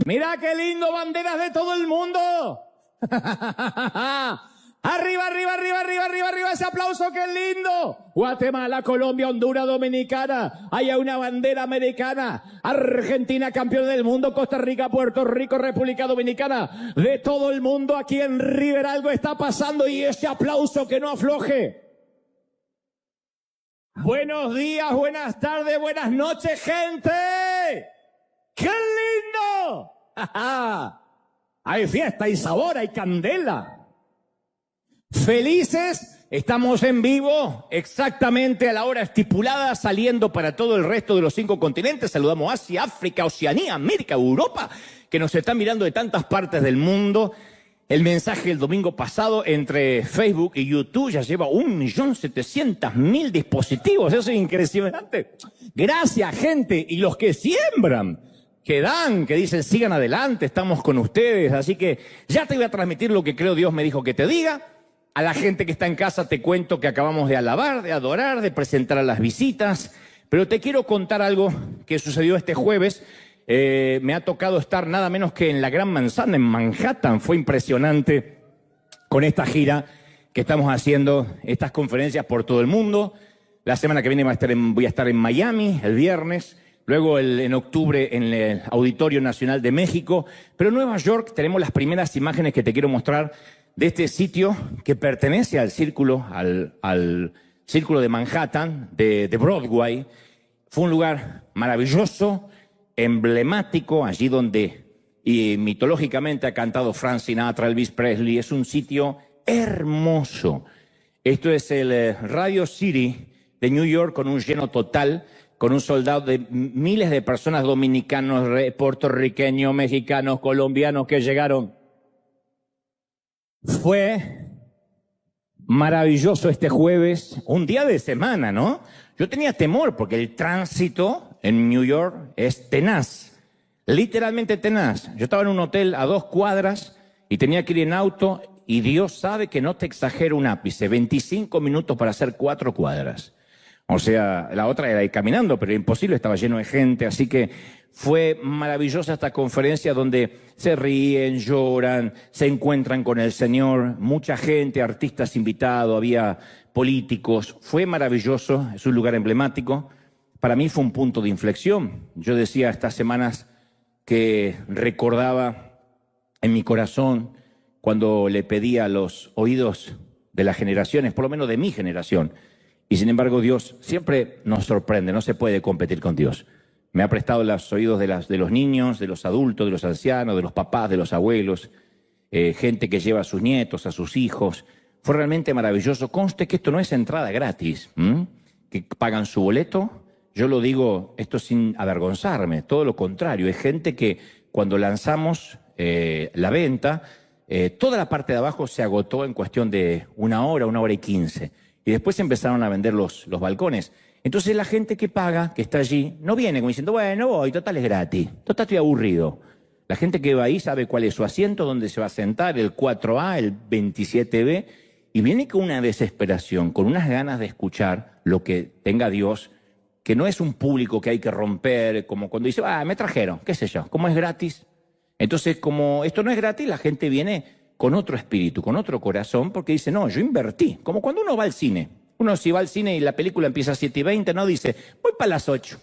Mira qué lindo, banderas de todo el mundo. Arriba, arriba, arriba, arriba, arriba, arriba, ese aplauso, qué lindo. Guatemala, Colombia, Honduras, Dominicana. Hay una bandera americana. Argentina, campeón del mundo. Costa Rica, Puerto Rico, República Dominicana. De todo el mundo, aquí en River algo está pasando y ese aplauso que no afloje. Buenos días, buenas tardes, buenas noches, gente. ¡Qué lindo! Hay fiesta, hay sabor, hay candela. Felices, estamos en vivo, exactamente a la hora estipulada, saliendo para todo el resto de los 5 continentes. Saludamos a Asia, África, Oceanía, América, Europa, que nos están mirando de tantas partes del mundo. El mensaje el domingo pasado entre Facebook y YouTube ya lleva 1.700.000 dispositivos. Eso es impresionante. Gracias, gente. Y los que siembran, que dan, que dicen sigan adelante, estamos con ustedes. Así que ya te voy a transmitir lo que creo Dios me dijo que te diga. A la gente que está en casa te cuento que acabamos de alabar, de adorar, de presentar a las visitas. Pero te quiero contar algo que sucedió este jueves. Me ha tocado estar nada menos que en la Gran Manzana, en Manhattan. Fue impresionante con esta gira que estamos haciendo, estas conferencias por todo el mundo. La semana que viene voy a estar en Miami el viernes, luego en octubre en el Auditorio Nacional de México. Pero en Nueva York tenemos las primeras imágenes que te quiero mostrar de este sitio que pertenece al círculo de Manhattan, de Broadway. Fue un lugar maravilloso, emblemático, allí donde mitológicamente ha cantado Frank Sinatra, Elvis Presley. Es un sitio hermoso. Esto es el Radio City de New York, con un lleno total, con un soldado de miles de personas, dominicanos, puertorriqueños, mexicanos, colombianos que llegaron. Fue maravilloso este jueves, un día de semana, ¿no? Yo tenía temor porque el tránsito en New York es tenaz, literalmente tenaz. Yo estaba en un hotel a 2 cuadras y tenía que ir en auto y Dios sabe que no te exagero un ápice, 25 minutos para hacer 4 cuadras. O sea, la otra era ir caminando, pero imposible, estaba lleno de gente, así que fue maravillosa esta conferencia donde se ríen, lloran, se encuentran con el Señor, mucha gente, artistas invitados, había políticos. Fue maravilloso, es un lugar emblemático. Para mí fue un punto de inflexión. Yo decía estas semanas que recordaba en mi corazón cuando le pedía a los oídos de las generaciones, por lo menos de mi generación. Y sin embargo Dios siempre nos sorprende, no se puede competir con Dios. Me ha prestado los oídos de los niños, de los adultos, de los ancianos, de los papás, de los abuelos, gente que lleva a sus nietos, a sus hijos. Fue realmente maravilloso. Conste que esto no es entrada gratis, que pagan su boleto. Yo lo digo esto sin avergonzarme, todo lo contrario. Es gente que cuando lanzamos la venta, toda la parte de abajo se agotó en cuestión de 1 hora y 15. Y después empezaron a vender los balcones. Entonces la gente que paga, que está allí, no viene como diciendo, bueno, voy, total es gratis, total estoy aburrido. La gente que va ahí sabe cuál es su asiento, dónde se va a sentar, el 4A, el 27B, y viene con una desesperación, con unas ganas de escuchar lo que tenga Dios, que no es un público que hay que romper, como cuando dice, me trajeron, qué sé yo, como es gratis. Entonces, como esto no es gratis, la gente viene con otro espíritu, con otro corazón, porque dice, no, yo invertí, como cuando uno va al cine. Uno si va al cine y la película empieza a 7:20, no dice, voy para las 8.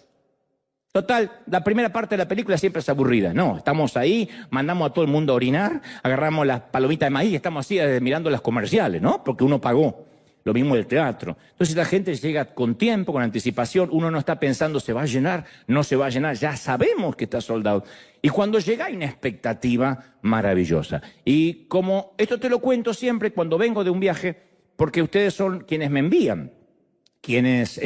Total, la primera parte de la película siempre es aburrida. No, estamos ahí, mandamos a todo el mundo a orinar, agarramos las palomitas de maíz y estamos así mirando las comerciales, ¿no? Porque uno pagó. Lo mismo del teatro. Entonces la gente llega con tiempo, con anticipación. Uno no está pensando, ¿se va a llenar? No se va a llenar. Ya sabemos que está soldado. Y cuando llega hay una expectativa maravillosa. Y como esto te lo cuento siempre cuando vengo de un viaje, porque ustedes son quienes me envían, quienes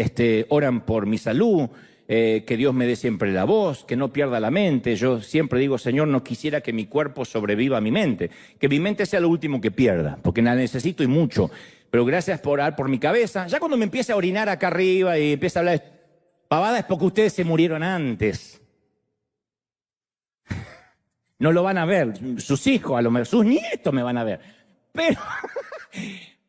oran por mi salud, que Dios me dé siempre la voz, que no pierda la mente. Yo siempre digo, Señor, no quisiera que mi cuerpo sobreviva a mi mente, que mi mente sea lo último que pierda, porque la necesito y mucho. Pero gracias por orar por mi cabeza. Ya cuando me empiece a orinar acá arriba y empiece a hablar pavada es porque ustedes se murieron antes. No lo van a ver, sus hijos, a lo mejor, sus nietos me van a ver.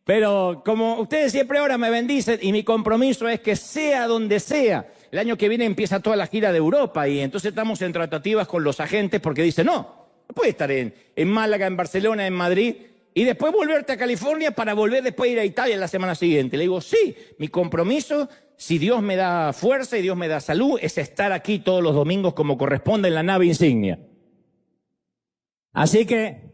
Pero como ustedes siempre ahora me bendicen y mi compromiso es que sea donde sea, el año que viene empieza toda la gira de Europa y entonces estamos en tratativas con los agentes porque dicen, no puedes estar en Málaga, en Barcelona, en Madrid y después volverte a California para volver después a ir a Italia la semana siguiente. Le digo, sí, mi compromiso, si Dios me da fuerza y Dios me da salud, es estar aquí todos los domingos como corresponde en la nave insignia. Así que,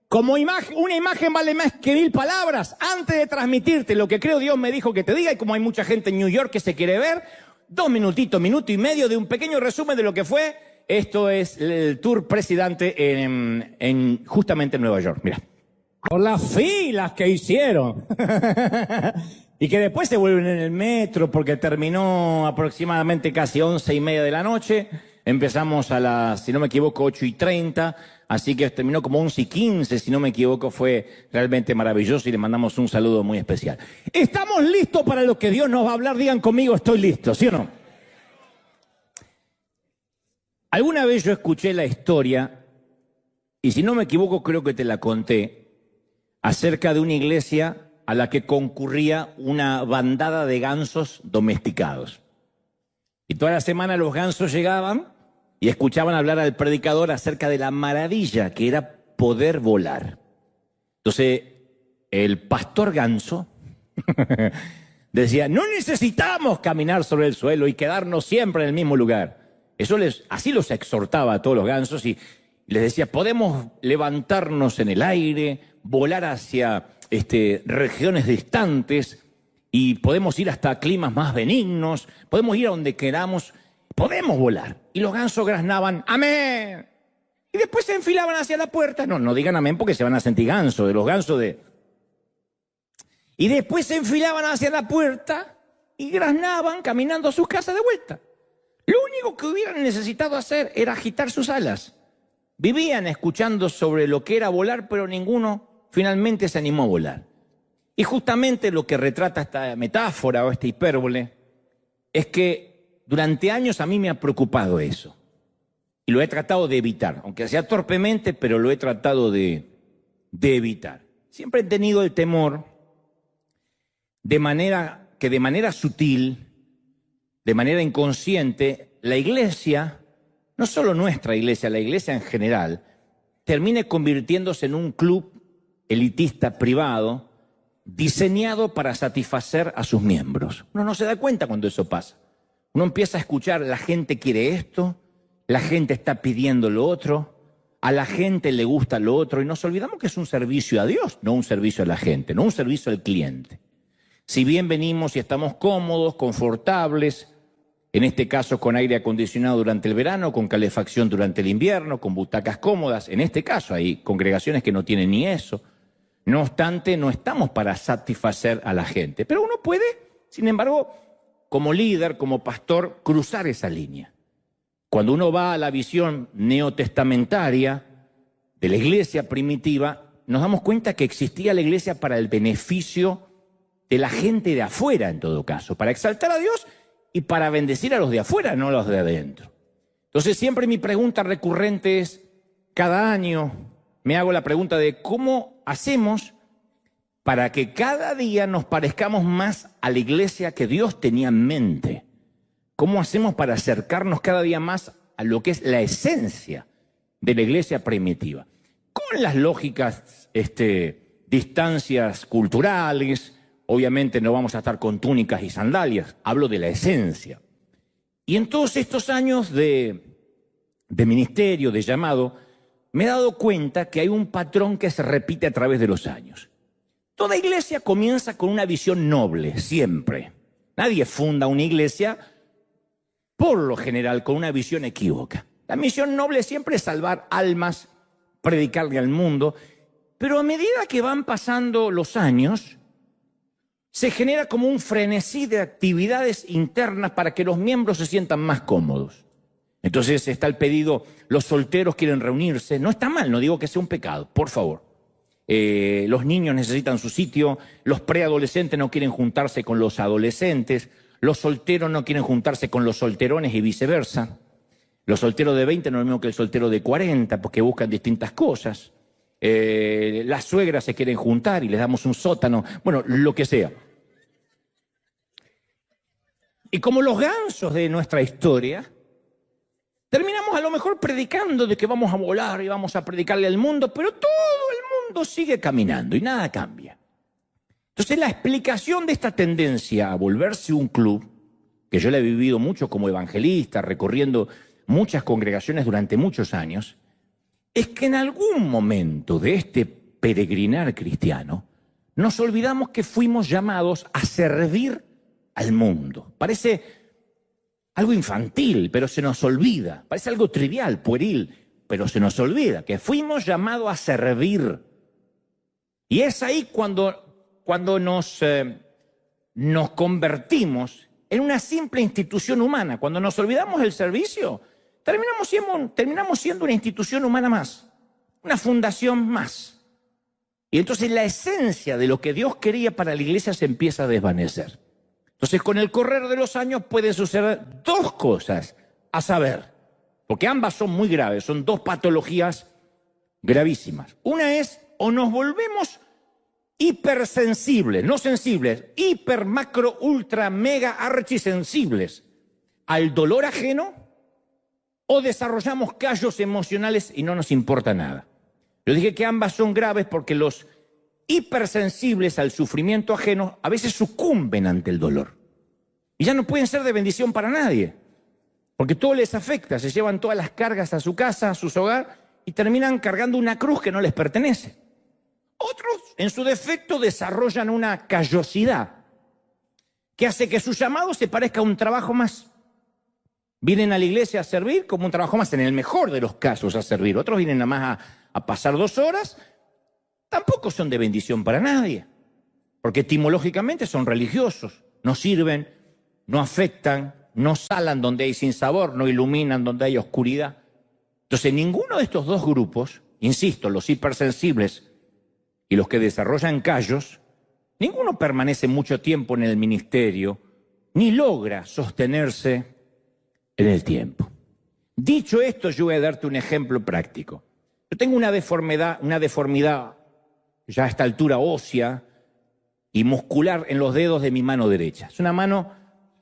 como una imagen vale más que 1000 palabras, antes de transmitirte lo que creo Dios me dijo que te diga, y como hay mucha gente en New York que se quiere ver, 2 minutitos, minuto y medio de un pequeño resumen de lo que fue. Esto es el tour presidente justamente en Nueva York, mira. Por las filas que hicieron. Y que después se vuelven en el metro porque terminó aproximadamente casi 11:30 de la noche. Empezamos a las, si no me equivoco, 8:30. Así que terminó como 11:15, si no me equivoco. Fue realmente maravilloso y le mandamos un saludo muy especial. ¿Estamos listos para lo que Dios nos va a hablar? Digan conmigo, estoy listo, ¿sí o no? Alguna vez yo escuché la historia, y si no me equivoco creo que te la conté, acerca de una iglesia a la que concurría una bandada de gansos domesticados. Y toda la semana los gansos llegaban y escuchaban hablar al predicador acerca de la maravilla que era poder volar. Entonces, el pastor ganso decía, no necesitamos caminar sobre el suelo y quedarnos siempre en el mismo lugar. Así los exhortaba a todos los gansos y les decía, podemos levantarnos en el aire, volar hacia regiones distantes y podemos ir hasta climas más benignos, podemos ir a donde queramos, podemos volar. Y los gansos graznaban, ¡amén! Y después se enfilaban hacia la puerta. No digan amén porque se van a sentir gansos, de los gansos de... Y después se enfilaban hacia la puerta y graznaban caminando a sus casas de vuelta. Lo único que hubieran necesitado hacer era agitar sus alas. Vivían escuchando sobre lo que era volar, pero ninguno finalmente se animó a volar. Y justamente lo que retrata esta metáfora o esta hipérbole es que durante años a mí me ha preocupado eso. Y lo he tratado de evitar, aunque sea torpemente, pero lo he tratado de evitar. Siempre he tenido el temor de manera sutil, de manera inconsciente, la iglesia, no solo nuestra iglesia, la iglesia en general, termine convirtiéndose en un club elitista privado diseñado para satisfacer a sus miembros. Uno no se da cuenta cuando eso pasa. Uno empieza a escuchar, la gente quiere esto, la gente está pidiendo lo otro, a la gente le gusta lo otro, y nos olvidamos que es un servicio a Dios, no un servicio a la gente, no un servicio al cliente. Si bien venimos y estamos cómodos, confortables, en este caso con aire acondicionado durante el verano, con calefacción durante el invierno, con butacas cómodas, en este caso hay congregaciones que no tienen ni eso. No obstante, no estamos para satisfacer a la gente, pero uno puede, sin embargo, como líder, como pastor, cruzar esa línea. Cuando uno va a la visión neotestamentaria de la iglesia primitiva, nos damos cuenta que existía la iglesia para el beneficio de la gente de afuera, en todo caso, para exaltar a Dios y para bendecir a los de afuera, no a los de adentro. Entonces siempre mi pregunta recurrente es, cada año me hago la pregunta de cómo hacemos para que cada día nos parezcamos más a la iglesia que Dios tenía en mente. ¿Cómo hacemos para acercarnos cada día más a lo que es la esencia de la iglesia primitiva? Con las lógicas distancias culturales. Obviamente no vamos a estar con túnicas y sandalias, hablo de la esencia. Y en todos estos años de ministerio, de llamado, me he dado cuenta que hay un patrón que se repite a través de los años. Toda iglesia comienza con una visión noble, siempre. Nadie funda una iglesia, por lo general, con una visión equívoca. La misión noble siempre es salvar almas, predicarle al mundo, pero a medida que van pasando los años, se genera como un frenesí de actividades internas para que los miembros se sientan más cómodos. Entonces está el pedido, los solteros quieren reunirse. No está mal, no digo que sea un pecado, por favor. Los niños necesitan su sitio, los preadolescentes no quieren juntarse con los adolescentes, los solteros no quieren juntarse con los solterones y viceversa. Los solteros de 20 no es lo mismo que el soltero de 40 porque buscan distintas cosas. Las suegras se quieren juntar y les damos un sótano, bueno, lo que sea. Y como los gansos de nuestra historia, terminamos a lo mejor predicando de que vamos a volar y vamos a predicarle al mundo, pero todo el mundo sigue caminando y nada cambia. Entonces la explicación de esta tendencia a volverse un club, que yo la he vivido mucho como evangelista, recorriendo muchas congregaciones durante muchos años, es que en algún momento de este peregrinar cristiano nos olvidamos que fuimos llamados a servir al mundo. Parece algo infantil, pero se nos olvida. Parece algo trivial, pueril, pero se nos olvida que fuimos llamados a servir. Y es ahí cuando nos convertimos en una simple institución humana. Cuando nos olvidamos del servicio, terminamos siendo una institución humana más, una fundación más. Y entonces la esencia de lo que Dios quería para la iglesia se empieza a desvanecer. Entonces, con el correr de los años pueden suceder dos cosas, a saber, porque ambas son muy graves, son dos patologías gravísimas. Una es, o nos volvemos hipersensibles, no sensibles, hiper, macro, ultra, mega, archisensibles al dolor ajeno, o desarrollamos callos emocionales y no nos importa nada. Yo dije que ambas son graves porque los hipersensibles al sufrimiento ajeno a veces sucumben ante el dolor. Y ya no pueden ser de bendición para nadie, porque todo les afecta, se llevan todas las cargas a su casa, a su hogar, y terminan cargando una cruz que no les pertenece. Otros, en su defecto, desarrollan una callosidad que hace que su llamado se parezca a un trabajo más. Vienen a la iglesia a servir como un trabajo más, en el mejor de los casos a servir. Otros vienen nada más a pasar 2 horas, tampoco son de bendición para nadie, porque etimológicamente son religiosos, no sirven, no afectan, no salan donde hay sinsabor, no iluminan donde hay oscuridad. Entonces, ninguno de estos dos grupos, insisto, los hipersensibles y los que desarrollan callos, ninguno permanece mucho tiempo en el ministerio, ni logra sostenerse en el tiempo. Dicho esto, yo voy a darte un ejemplo práctico. Yo tengo una deformidad ya a esta altura ósea y muscular en los dedos de mi mano derecha. Es una mano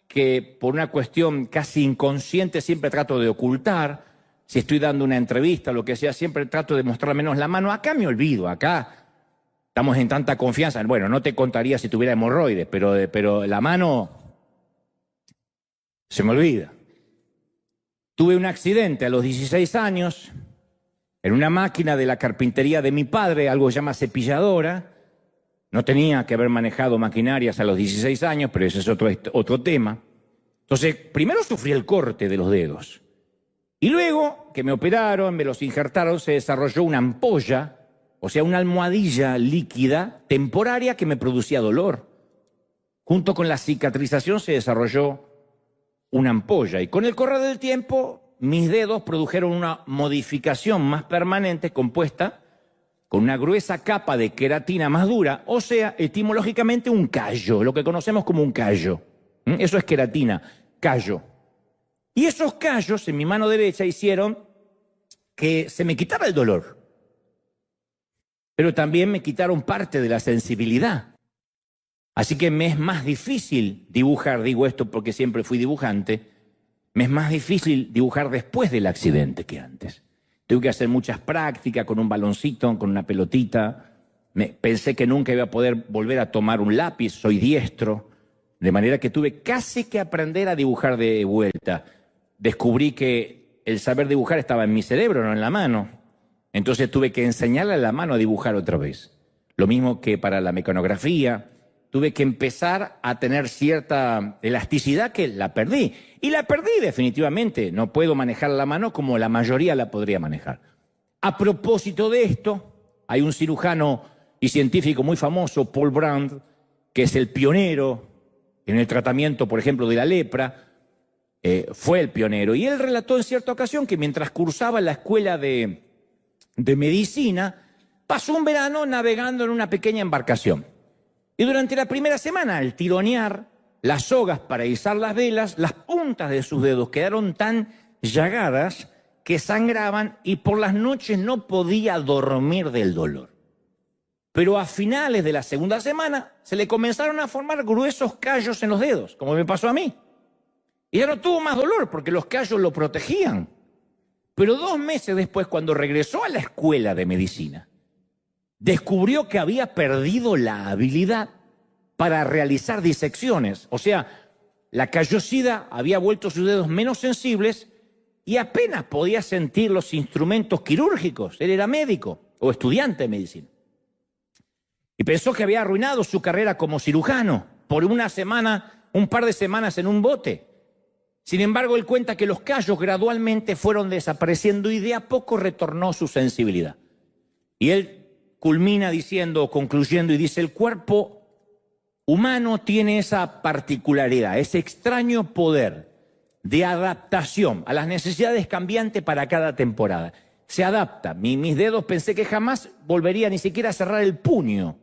que por una cuestión casi inconsciente siempre trato de ocultar. Si estoy dando una entrevista o lo que sea, siempre trato de mostrar menos la mano. Acá me olvido, acá estamos en tanta confianza. Bueno, no te contaría si tuviera hemorroides, pero la mano se me olvida. Tuve un accidente a los 16 años en una máquina de la carpintería de mi padre, algo que se llama cepilladora. No tenía que haber manejado maquinarias a los 16 años, pero ese es otro tema. Entonces, primero sufrí el corte de los dedos. Y luego que me operaron, me los injertaron, se desarrolló una ampolla, o sea, una almohadilla líquida temporaria que me producía dolor. Junto con la cicatrización se desarrolló una ampolla. Y con el correr del tiempo, mis dedos produjeron una modificación más permanente compuesta con una gruesa capa de queratina más dura, o sea, etimológicamente un callo, lo que conocemos como un callo. Eso es queratina, callo. Y esos callos en mi mano derecha hicieron que se me quitara el dolor, pero también me quitaron parte de la sensibilidad. Así que me es más difícil dibujar, digo esto porque siempre fui dibujante, me es más difícil dibujar después del accidente que antes. Tuve que hacer muchas prácticas con un baloncito, con una pelotita. Pensé que nunca iba a poder volver a tomar un lápiz, soy diestro, de manera que tuve casi que aprender a dibujar de vuelta. Descubrí que el saber dibujar estaba en mi cerebro, no en la mano. Entonces tuve que enseñarle a la mano a dibujar otra vez. Lo mismo que para la mecanografía. Tuve que empezar a tener cierta elasticidad que la perdí. Y la perdí definitivamente. No puedo manejar la mano como la mayoría la podría manejar. A propósito de esto, hay un cirujano y científico muy famoso, Paul Brand, que es el pionero en el tratamiento, por ejemplo, de la lepra. Fue el pionero. Y él relató en cierta ocasión que mientras cursaba en la escuela de medicina, pasó un verano navegando en una pequeña embarcación. Y durante la primera semana, al tironear las sogas para izar las velas, las puntas de sus dedos quedaron tan llagadas que sangraban y por las noches no podía dormir del dolor. Pero a finales de la segunda semana se le comenzaron a formar gruesos callos en los dedos, como me pasó a mí. Y ya no tuvo más dolor porque los callos lo protegían. Pero 2 meses después, cuando regresó a la escuela de medicina, descubrió que había perdido la habilidad para realizar disecciones. O sea, la callosida había vuelto sus dedos menos sensibles y apenas podía sentir los instrumentos quirúrgicos. Él era médico o estudiante de medicina. Y pensó que había arruinado su carrera como cirujano por un par de semanas en un bote. Sin embargo, él cuenta que los callos gradualmente fueron desapareciendo y de a poco retornó su sensibilidad. Y él culmina diciendo, concluyendo, y dice: el cuerpo humano tiene esa particularidad, ese extraño poder de adaptación a las necesidades cambiantes para cada temporada. Se adapta. Mis dedos pensé que jamás volvería ni siquiera a cerrar el puño,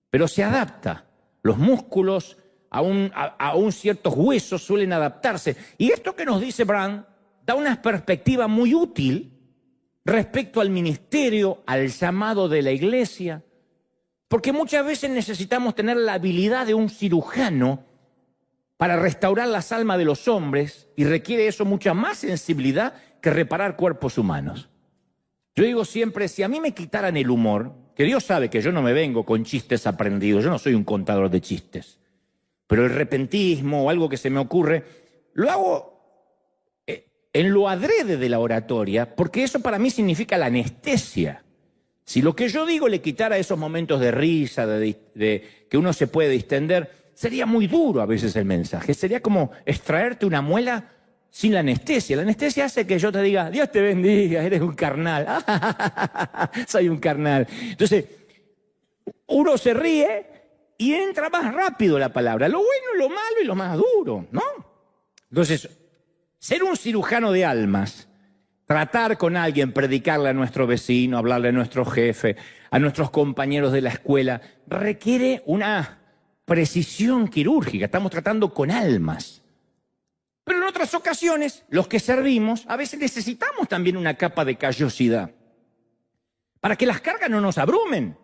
pero se adapta. Los músculos, aún ciertos huesos suelen adaptarse. Y esto que nos dice Brand da una perspectiva muy útil respecto al ministerio, al llamado de la iglesia, porque muchas veces necesitamos tener la habilidad de un cirujano para restaurar las almas de los hombres, y requiere eso mucha más sensibilidad que reparar cuerpos humanos. Yo digo siempre, si a mí me quitaran el humor, que Dios sabe que yo no me vengo con chistes aprendidos, yo no soy un contador de chistes, pero el repentismo o algo que se me ocurre, lo hago en lo adrede de la oratoria, porque eso para mí significa la anestesia. Si lo que yo digo le quitara esos momentos de risa, de que uno se puede distender, sería muy duro a veces el mensaje. Sería como extraerte una muela sin la anestesia. La anestesia hace que yo te diga: Dios te bendiga, eres un carnal. Soy un carnal. Entonces, uno se ríe y entra más rápido la palabra. Lo bueno, lo malo y lo más duro, ¿no? Entonces, ser un cirujano de almas, tratar con alguien, predicarle a nuestro vecino, hablarle a nuestro jefe, a nuestros compañeros de la escuela, requiere una precisión quirúrgica. Estamos tratando con almas. Pero en otras ocasiones, los que servimos, a veces necesitamos también una capa de callosidad para que las cargas no nos abrumen,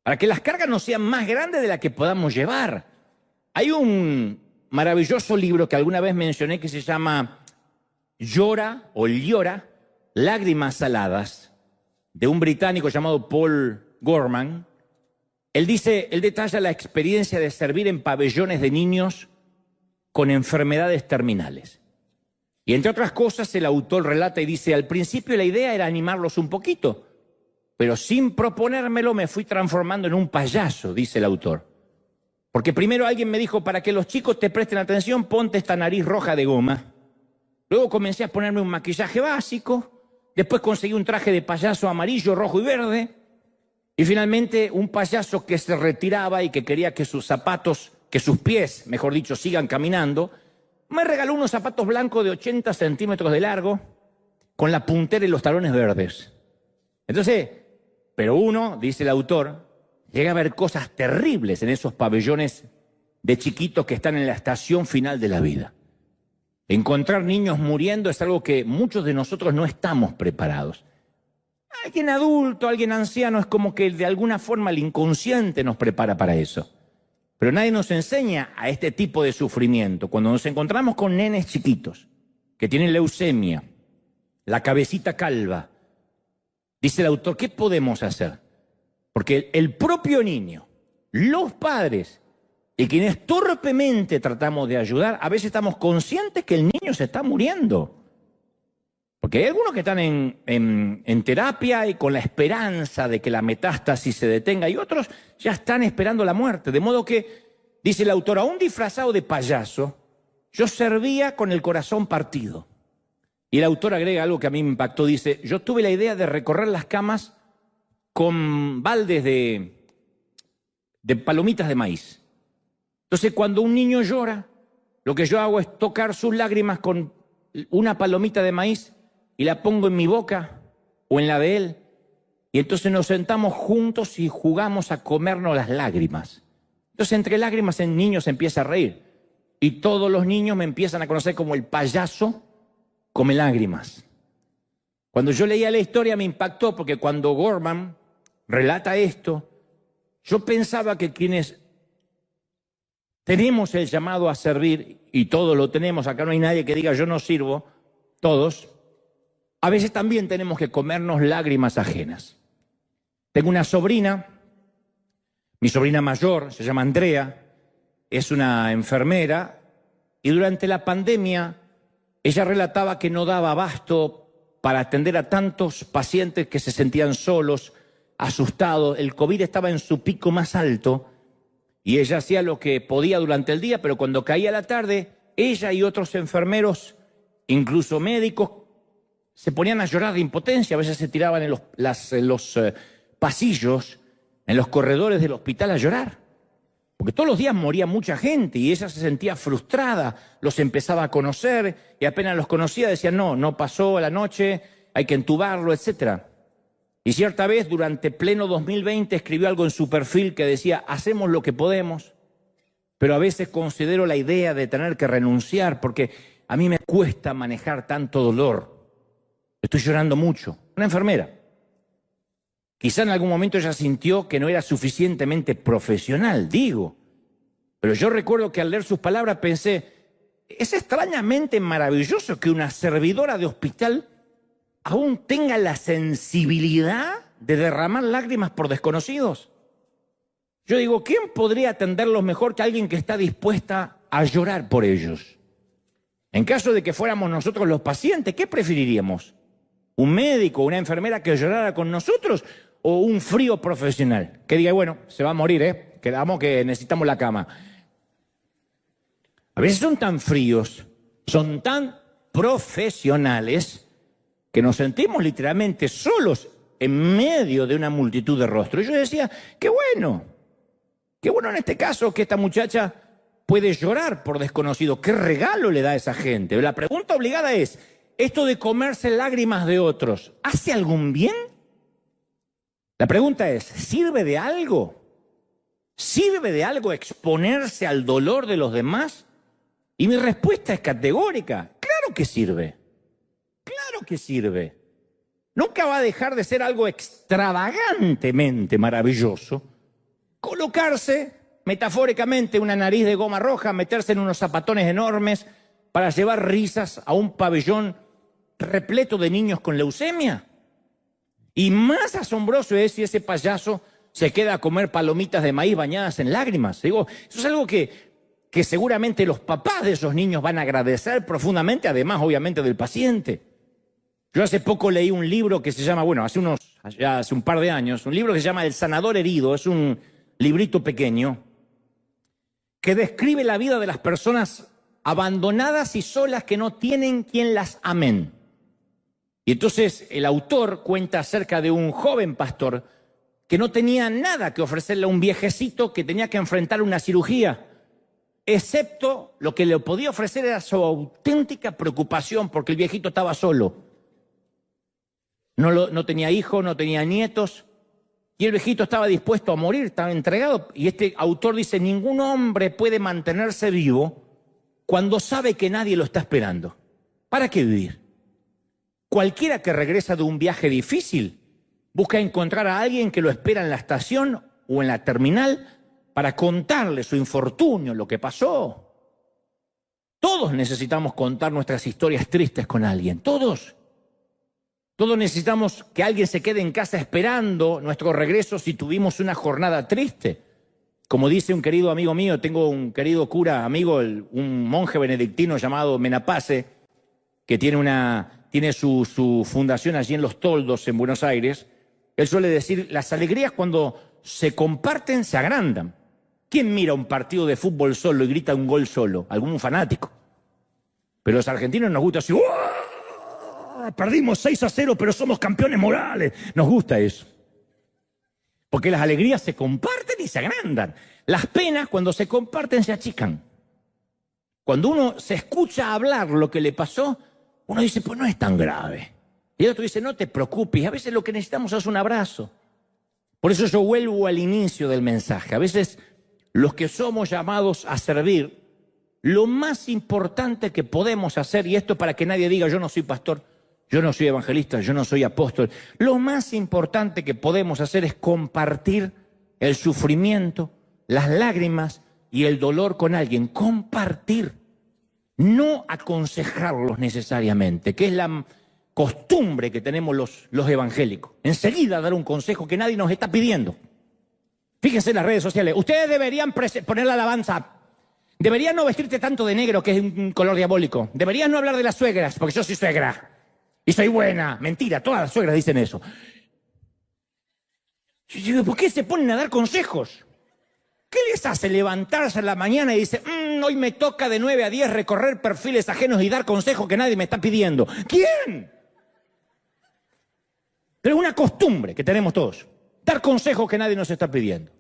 para que las cargas no sean más grandes de las que podamos llevar. Hay un maravilloso libro que alguna vez mencioné que se llama Llora, lágrimas saladas, de un británico llamado Paul Gorman. Él detalla la experiencia de servir en pabellones de niños con enfermedades terminales. Y entre otras cosas, el autor relata y dice: al principio la idea era animarlos un poquito, pero sin proponérmelo me fui transformando en un payaso, dice el autor. Porque primero alguien me dijo: para que los chicos te presten atención, ponte esta nariz roja de goma. Luego comencé a ponerme un maquillaje básico, después conseguí un traje de payaso amarillo, rojo y verde, y finalmente un payaso que se retiraba y que quería que sus pies, mejor dicho, sigan caminando, me regaló unos zapatos blancos de 80 centímetros de largo, con la puntera y los talones verdes. Entonces, pero uno, dice el autor, llega a ver cosas terribles en esos pabellones de chiquitos que están en la estación final de la vida. Encontrar niños muriendo es algo que muchos de nosotros no estamos preparados. Alguien adulto, alguien anciano, es como que de alguna forma el inconsciente nos prepara para eso. Pero nadie nos enseña a este tipo de sufrimiento. Cuando nos encontramos con nenes chiquitos que tienen leucemia, la cabecita calva, dice el autor, ¿qué podemos hacer? Porque el propio niño, los padres y quienes torpemente tratamos de ayudar, a veces estamos conscientes que el niño se está muriendo. Porque hay algunos que están en terapia y con la esperanza de que la metástasis se detenga, y otros ya están esperando la muerte. De modo que, dice el autor, aún disfrazado de payaso, yo servía con el corazón partido. Y el autor agrega algo que a mí me impactó, dice: yo tuve la idea de recorrer las camas con baldes de palomitas de maíz. Entonces, cuando un niño llora, lo que yo hago es tocar sus lágrimas con una palomita de maíz y la pongo en mi boca o en la de él. Y entonces nos sentamos juntos y jugamos a comernos las lágrimas. Entonces, entre lágrimas, el niño se empieza a reír. Y todos los niños me empiezan a conocer como el payaso come lágrimas. Cuando yo leía la historia me impactó, porque cuando Gorman relata esto, yo pensaba que quienes tenemos el llamado a servir, y todos lo tenemos, acá no hay nadie que diga yo no sirvo, todos. A veces también tenemos que comernos lágrimas ajenas. Tengo una sobrina, mi sobrina mayor, se llama Andrea, es una enfermera, y durante la pandemia ella relataba que no daba abasto para atender a tantos pacientes que se sentían solos, asustados. El COVID estaba en su pico más alto y ella hacía lo que podía durante el día, pero cuando caía la tarde, ella y otros enfermeros, incluso médicos, se ponían a llorar de impotencia. A veces se tiraban en los pasillos, en los corredores del hospital a llorar. Porque todos los días moría mucha gente y ella se sentía frustrada, los empezaba a conocer y apenas los conocía decía no pasó la noche, hay que entubarlo, etc. Y cierta vez, durante pleno 2020, escribió algo en su perfil que decía, hacemos lo que podemos, pero a veces considero la idea de tener que renunciar porque a mí me cuesta manejar tanto dolor. Estoy llorando mucho. Una enfermera. Quizá en algún momento ella sintió que no era suficientemente profesional, digo. Pero yo recuerdo que al leer sus palabras pensé, es extrañamente maravilloso que una servidora de hospital aún tenga la sensibilidad de derramar lágrimas por desconocidos. Yo digo, ¿quién podría atenderlos mejor que alguien que está dispuesta a llorar por ellos? En caso de que fuéramos nosotros los pacientes, ¿qué preferiríamos? ¿Un médico o una enfermera que llorara con nosotros o un frío profesional? Que diga, bueno, se va a morir, quedamos que necesitamos la cama. A veces son tan fríos, son tan profesionales, que nos sentimos literalmente solos en medio de una multitud de rostros. Y yo decía, qué bueno en este caso que esta muchacha puede llorar por desconocido. ¿Qué regalo le da a esa gente? La pregunta obligada es, ¿esto de comerse lágrimas de otros hace algún bien? La pregunta es, ¿sirve de algo? ¿Sirve de algo exponerse al dolor de los demás? Y mi respuesta es categórica. Claro que sirve. Claro que sirve. Nunca va a dejar de ser algo extravagantemente maravilloso colocarse, metafóricamente, una nariz de goma roja, meterse en unos zapatones enormes para llevar risas a un pabellón repleto de niños con leucemia. Y más asombroso es si ese payaso se queda a comer palomitas de maíz bañadas en lágrimas. Digo, eso es algo que seguramente los papás de esos niños van a agradecer profundamente, además, obviamente, del paciente. Yo hace poco leí un libro que se llama, hace un par de años, un libro que se llama El sanador herido. Es un librito pequeño que describe la vida de las personas abandonadas y solas que no tienen quien las amen. Y entonces el autor cuenta acerca de un joven pastor que no tenía nada que ofrecerle a un viejecito que tenía que enfrentar una cirugía, excepto lo que le podía ofrecer era su auténtica preocupación porque el viejito estaba solo. No tenía hijos, no tenía nietos, y el viejito estaba dispuesto a morir, estaba entregado. Y este autor dice, ningún hombre puede mantenerse vivo cuando sabe que nadie lo está esperando. ¿Para qué vivir? Cualquiera que regresa de un viaje difícil busca encontrar a alguien que lo espera en la estación o en la terminal para contarle su infortunio, lo que pasó. Todos necesitamos contar nuestras historias tristes con alguien, todos. Todos necesitamos que alguien se quede en casa esperando nuestro regreso si tuvimos una jornada triste. Como dice un querido amigo mío, tengo un querido cura amigo, un monje benedictino llamado Menapace, que tiene su fundación allí en Los Toldos, en Buenos Aires. Él suele decir, las alegrías cuando se comparten se agrandan. ¿Quién mira un partido de fútbol solo y grita un gol solo? Algún fanático. Pero los argentinos nos gusta así, ¡uah! Perdimos 6-0, pero somos campeones morales. Nos gusta eso. Porque las alegrías se comparten y se agrandan. Las penas, cuando se comparten, se achican. Cuando uno se escucha hablar lo que le pasó, uno dice, pues no es tan grave. Y el otro dice, no te preocupes. A veces lo que necesitamos es un abrazo. Por eso yo vuelvo al inicio del mensaje. A veces los que somos llamados a servir, lo más importante que podemos hacer, y esto para que nadie diga, yo no soy pastor, yo no soy evangelista, yo no soy apóstol. Lo más importante que podemos hacer es compartir el sufrimiento, las lágrimas y el dolor con alguien, compartir, no aconsejarlos necesariamente, que es la costumbre que tenemos los evangélicos. Enseguida dar un consejo que nadie nos está pidiendo. Fíjense en las redes sociales, ustedes deberían poner la alabanza, deberían no vestirte tanto de negro, que es un color diabólico, deberían no hablar de las suegras, porque yo soy suegra y soy buena. Mentira, todas las suegras dicen eso. Yo digo, ¿por qué se ponen a dar consejos? ¿Qué les hace levantarse en la mañana y dice, hoy me toca de 9 a 10 recorrer perfiles ajenos y dar consejos que nadie me está pidiendo? ¿Quién? Pero es una costumbre que tenemos todos, dar consejos que nadie nos está pidiendo.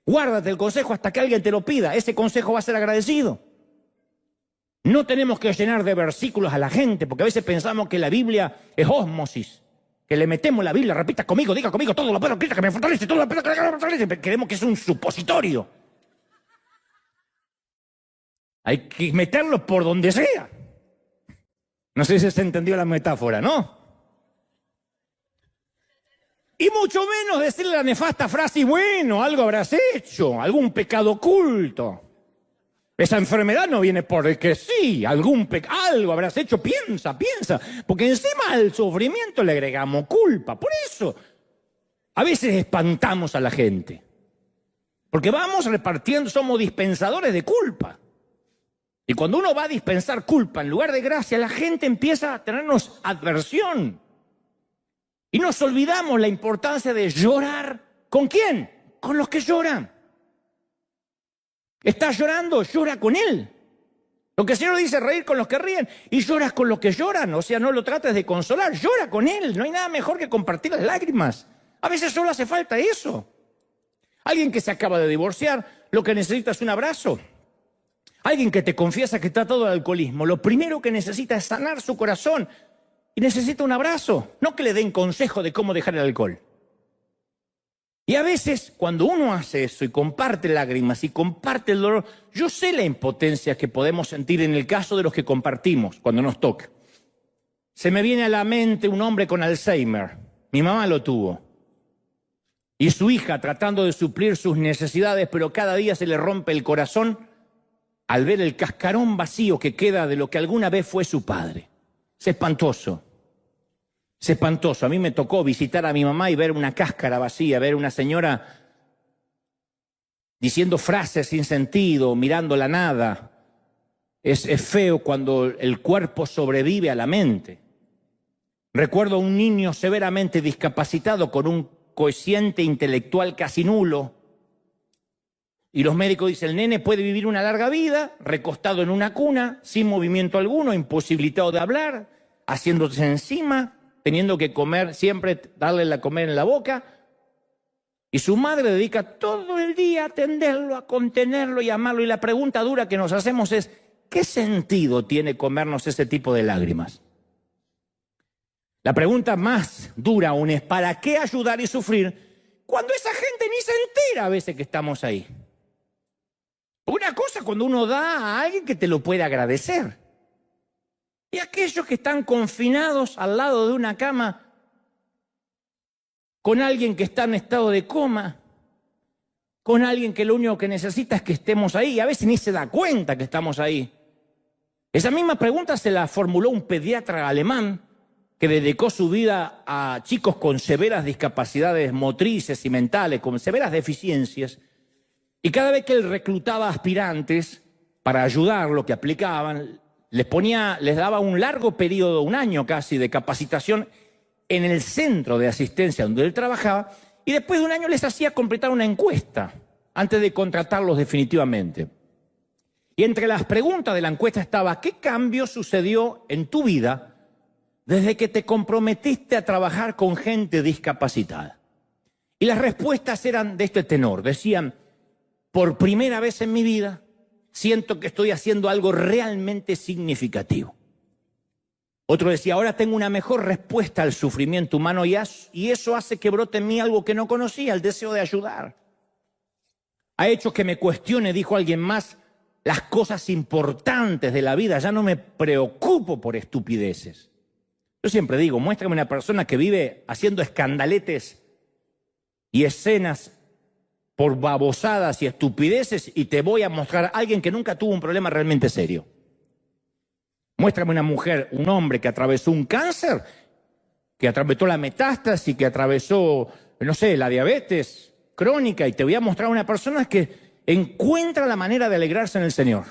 Guárdate el consejo hasta que alguien te lo pida, ese consejo va a ser agradecido. No tenemos que llenar de versículos a la gente, porque a veces pensamos que la Biblia es ósmosis, que le metemos la Biblia, repita conmigo, diga conmigo, todo lo puedo, que me fortalece, todo lo puedo, que me fortalece. Creemos que es un supositorio. Hay que meterlo por donde sea. No sé si se entendió la metáfora, ¿no? Y mucho menos decirle la nefasta frase, bueno, algo habrás hecho, algún pecado oculto. Esa enfermedad no viene porque sí, algo habrás hecho, piensa, porque encima al sufrimiento le agregamos culpa. Por eso, a veces espantamos a la gente, porque vamos repartiendo, somos dispensadores de culpa. Y cuando uno va a dispensar culpa en lugar de gracia, la gente empieza a tenernos adversión. Y nos olvidamos la importancia de llorar. ¿Con quién? Con los que lloran. ¿Estás llorando? Llora con él. Lo que el Señor dice, reír con los que ríen y lloras con los que lloran. O sea, no lo trates de consolar, llora con él. No hay nada mejor que compartir las lágrimas. A veces solo hace falta eso. Alguien que se acaba de divorciar, lo que necesita es un abrazo. Alguien que te confiesa que está todo el alcoholismo, lo primero que necesita es sanar su corazón y necesita un abrazo, no que le den consejo de cómo dejar el alcohol. Y a veces, cuando uno hace eso y comparte lágrimas y comparte el dolor, yo sé la impotencia que podemos sentir en el caso de los que compartimos cuando nos toca. Se me viene a la mente un hombre con Alzheimer. Mi mamá lo tuvo. Y su hija tratando de suplir sus necesidades, pero cada día se le rompe el corazón al ver el cascarón vacío que queda de lo que alguna vez fue su padre. Es espantoso. Es espantoso. A mí me tocó visitar a mi mamá y ver una cáscara vacía, ver una señora diciendo frases sin sentido, mirando la nada. Es feo cuando el cuerpo sobrevive a la mente. Recuerdo a un niño severamente discapacitado con un cociente intelectual casi nulo. Y los médicos dicen, el nene puede vivir una larga vida, recostado en una cuna, sin movimiento alguno, imposibilitado de hablar, haciéndose encima, teniendo que comer, siempre darle la comer en la boca. Y su madre dedica todo el día a atenderlo, a contenerlo y a amarlo. Y la pregunta dura que nos hacemos es, ¿qué sentido tiene comernos ese tipo de lágrimas? La pregunta más dura aún es, ¿para qué ayudar y sufrir cuando esa gente ni se entera a veces que estamos ahí? Una cosa cuando uno da a alguien que te lo puede agradecer. Y aquellos que están confinados al lado de una cama con alguien que está en estado de coma, con alguien que lo único que necesita es que estemos ahí, y a veces ni se da cuenta que estamos ahí. Esa misma pregunta se la formuló un pediatra alemán que dedicó su vida a chicos con severas discapacidades motrices y mentales, con severas deficiencias. Y cada vez que él reclutaba aspirantes para ayudar lo que aplicaban, les daba un largo periodo, un año casi, de capacitación en el centro de asistencia donde él trabajaba, y después de un año les hacía completar una encuesta antes de contratarlos definitivamente. Y entre las preguntas de la encuesta estaba, ¿qué cambio sucedió en tu vida desde que te comprometiste a trabajar con gente discapacitada? Y las respuestas eran de este tenor, decían, por primera vez en mi vida siento que estoy haciendo algo realmente significativo. Otro decía, ahora tengo una mejor respuesta al sufrimiento humano y eso hace que brote en mí algo que no conocía, el deseo de ayudar. Ha hecho que me cuestione, dijo alguien más, las cosas importantes de la vida. Ya no me preocupo por estupideces. Yo siempre digo, muéstrame una persona que vive haciendo escandaletes y escenas por babosadas y estupideces y te voy a mostrar a alguien que nunca tuvo un problema realmente serio. Muéstrame una mujer, un hombre que atravesó un cáncer, que atravesó la metástasis, que atravesó, no sé, la diabetes crónica, y te voy a mostrar a una persona que encuentra la manera de alegrarse en el Señor,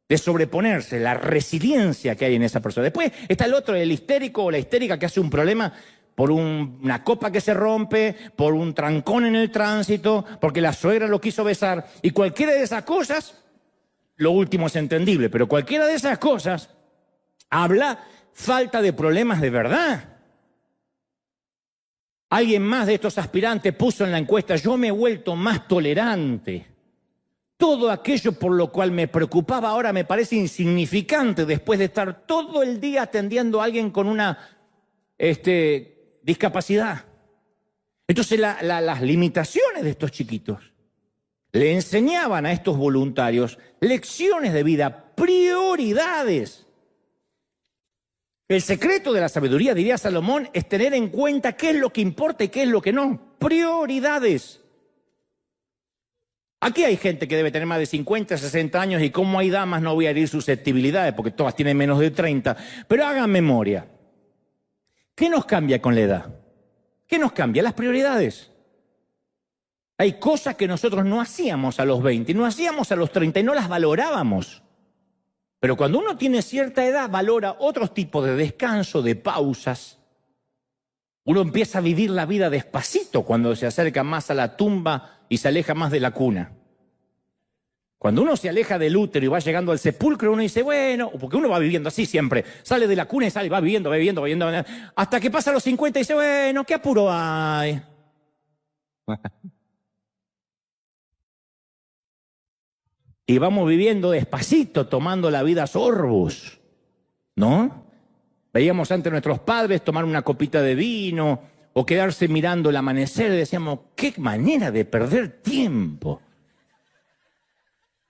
de sobreponerse, la resiliencia que hay en esa persona. Después está el otro, el histérico o la histérica que hace un problema por una copa que se rompe, por un trancón en el tránsito, porque la suegra lo quiso besar, y cualquiera de esas cosas, lo último es entendible, pero cualquiera de esas cosas habla falta de problemas de verdad. Alguien más de estos aspirantes puso en la encuesta: yo me he vuelto más tolerante. Todo aquello por lo cual me preocupaba ahora me parece insignificante después de estar todo el día atendiendo a alguien con una discapacidad. Entonces las limitaciones de estos chiquitos le enseñaban a estos voluntarios lecciones de vida, prioridades. El secreto de la sabiduría, diría Salomón, es tener en cuenta qué es lo que importa y qué es lo que no. Prioridades. Aquí hay gente que debe tener más de 50, 60 años y como hay damas no voy a herir susceptibilidades porque todas tienen menos de 30. Pero hagan memoria. ¿Qué nos cambia con la edad? ¿Qué nos cambia? Las prioridades. Hay cosas que nosotros no hacíamos a los 20, no hacíamos a los 30 y no las valorábamos. Pero cuando uno tiene cierta edad, valora otros tipos de descanso, de pausas. Uno empieza a vivir la vida despacito cuando se acerca más a la tumba y se aleja más de la cuna. Cuando uno se aleja del útero y va llegando al sepulcro, uno dice, bueno, porque uno va viviendo así siempre. Sale de la cuna y sale, va viviendo, hasta que pasa a los 50 y dice, bueno, ¿qué apuro hay? Y vamos viviendo despacito, tomando la vida a sorbos, ¿no? Veíamos antes a nuestros padres tomar una copita de vino o quedarse mirando el amanecer y decíamos, qué manera de perder tiempo.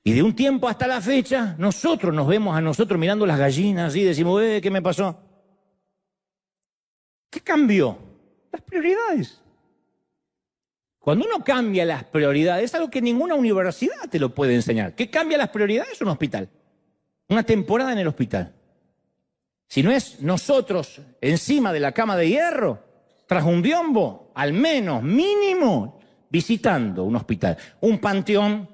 Y de un tiempo hasta la fecha, nosotros nos vemos a nosotros mirando las gallinas y decimos, ¿qué me pasó? ¿Qué cambió? Las prioridades. Cuando uno cambia las prioridades, es algo que ninguna universidad te lo puede enseñar. ¿Qué cambia las prioridades? Un hospital. Una temporada en el hospital. Si no es nosotros encima de la cama de hierro, tras un biombo, al menos, mínimo, visitando un hospital. Un panteón,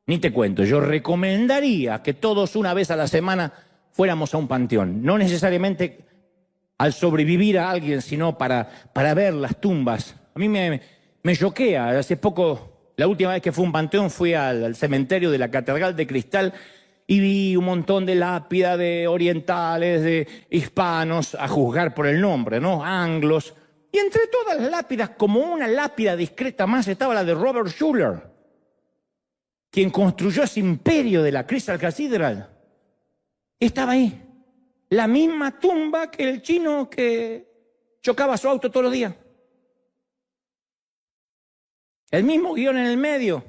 ni te cuento. Yo recomendaría que todos una vez a la semana fuéramos a un panteón. No necesariamente al sobrevivir a alguien, sino para ver las tumbas. A mí me choquea. Hace poco, la última vez que fui a un panteón, fui al cementerio de la Catedral de Cristal y vi un montón de lápidas de orientales, de hispanos, a juzgar por el nombre, ¿no? Anglos. Y entre todas las lápidas, como una lápida discreta más, estaba la de Robert Schuller, quien construyó ese imperio de la Crystal Cathedral. Estaba ahí. La misma tumba que el chino que chocaba su auto todos los días. El mismo guión en el medio,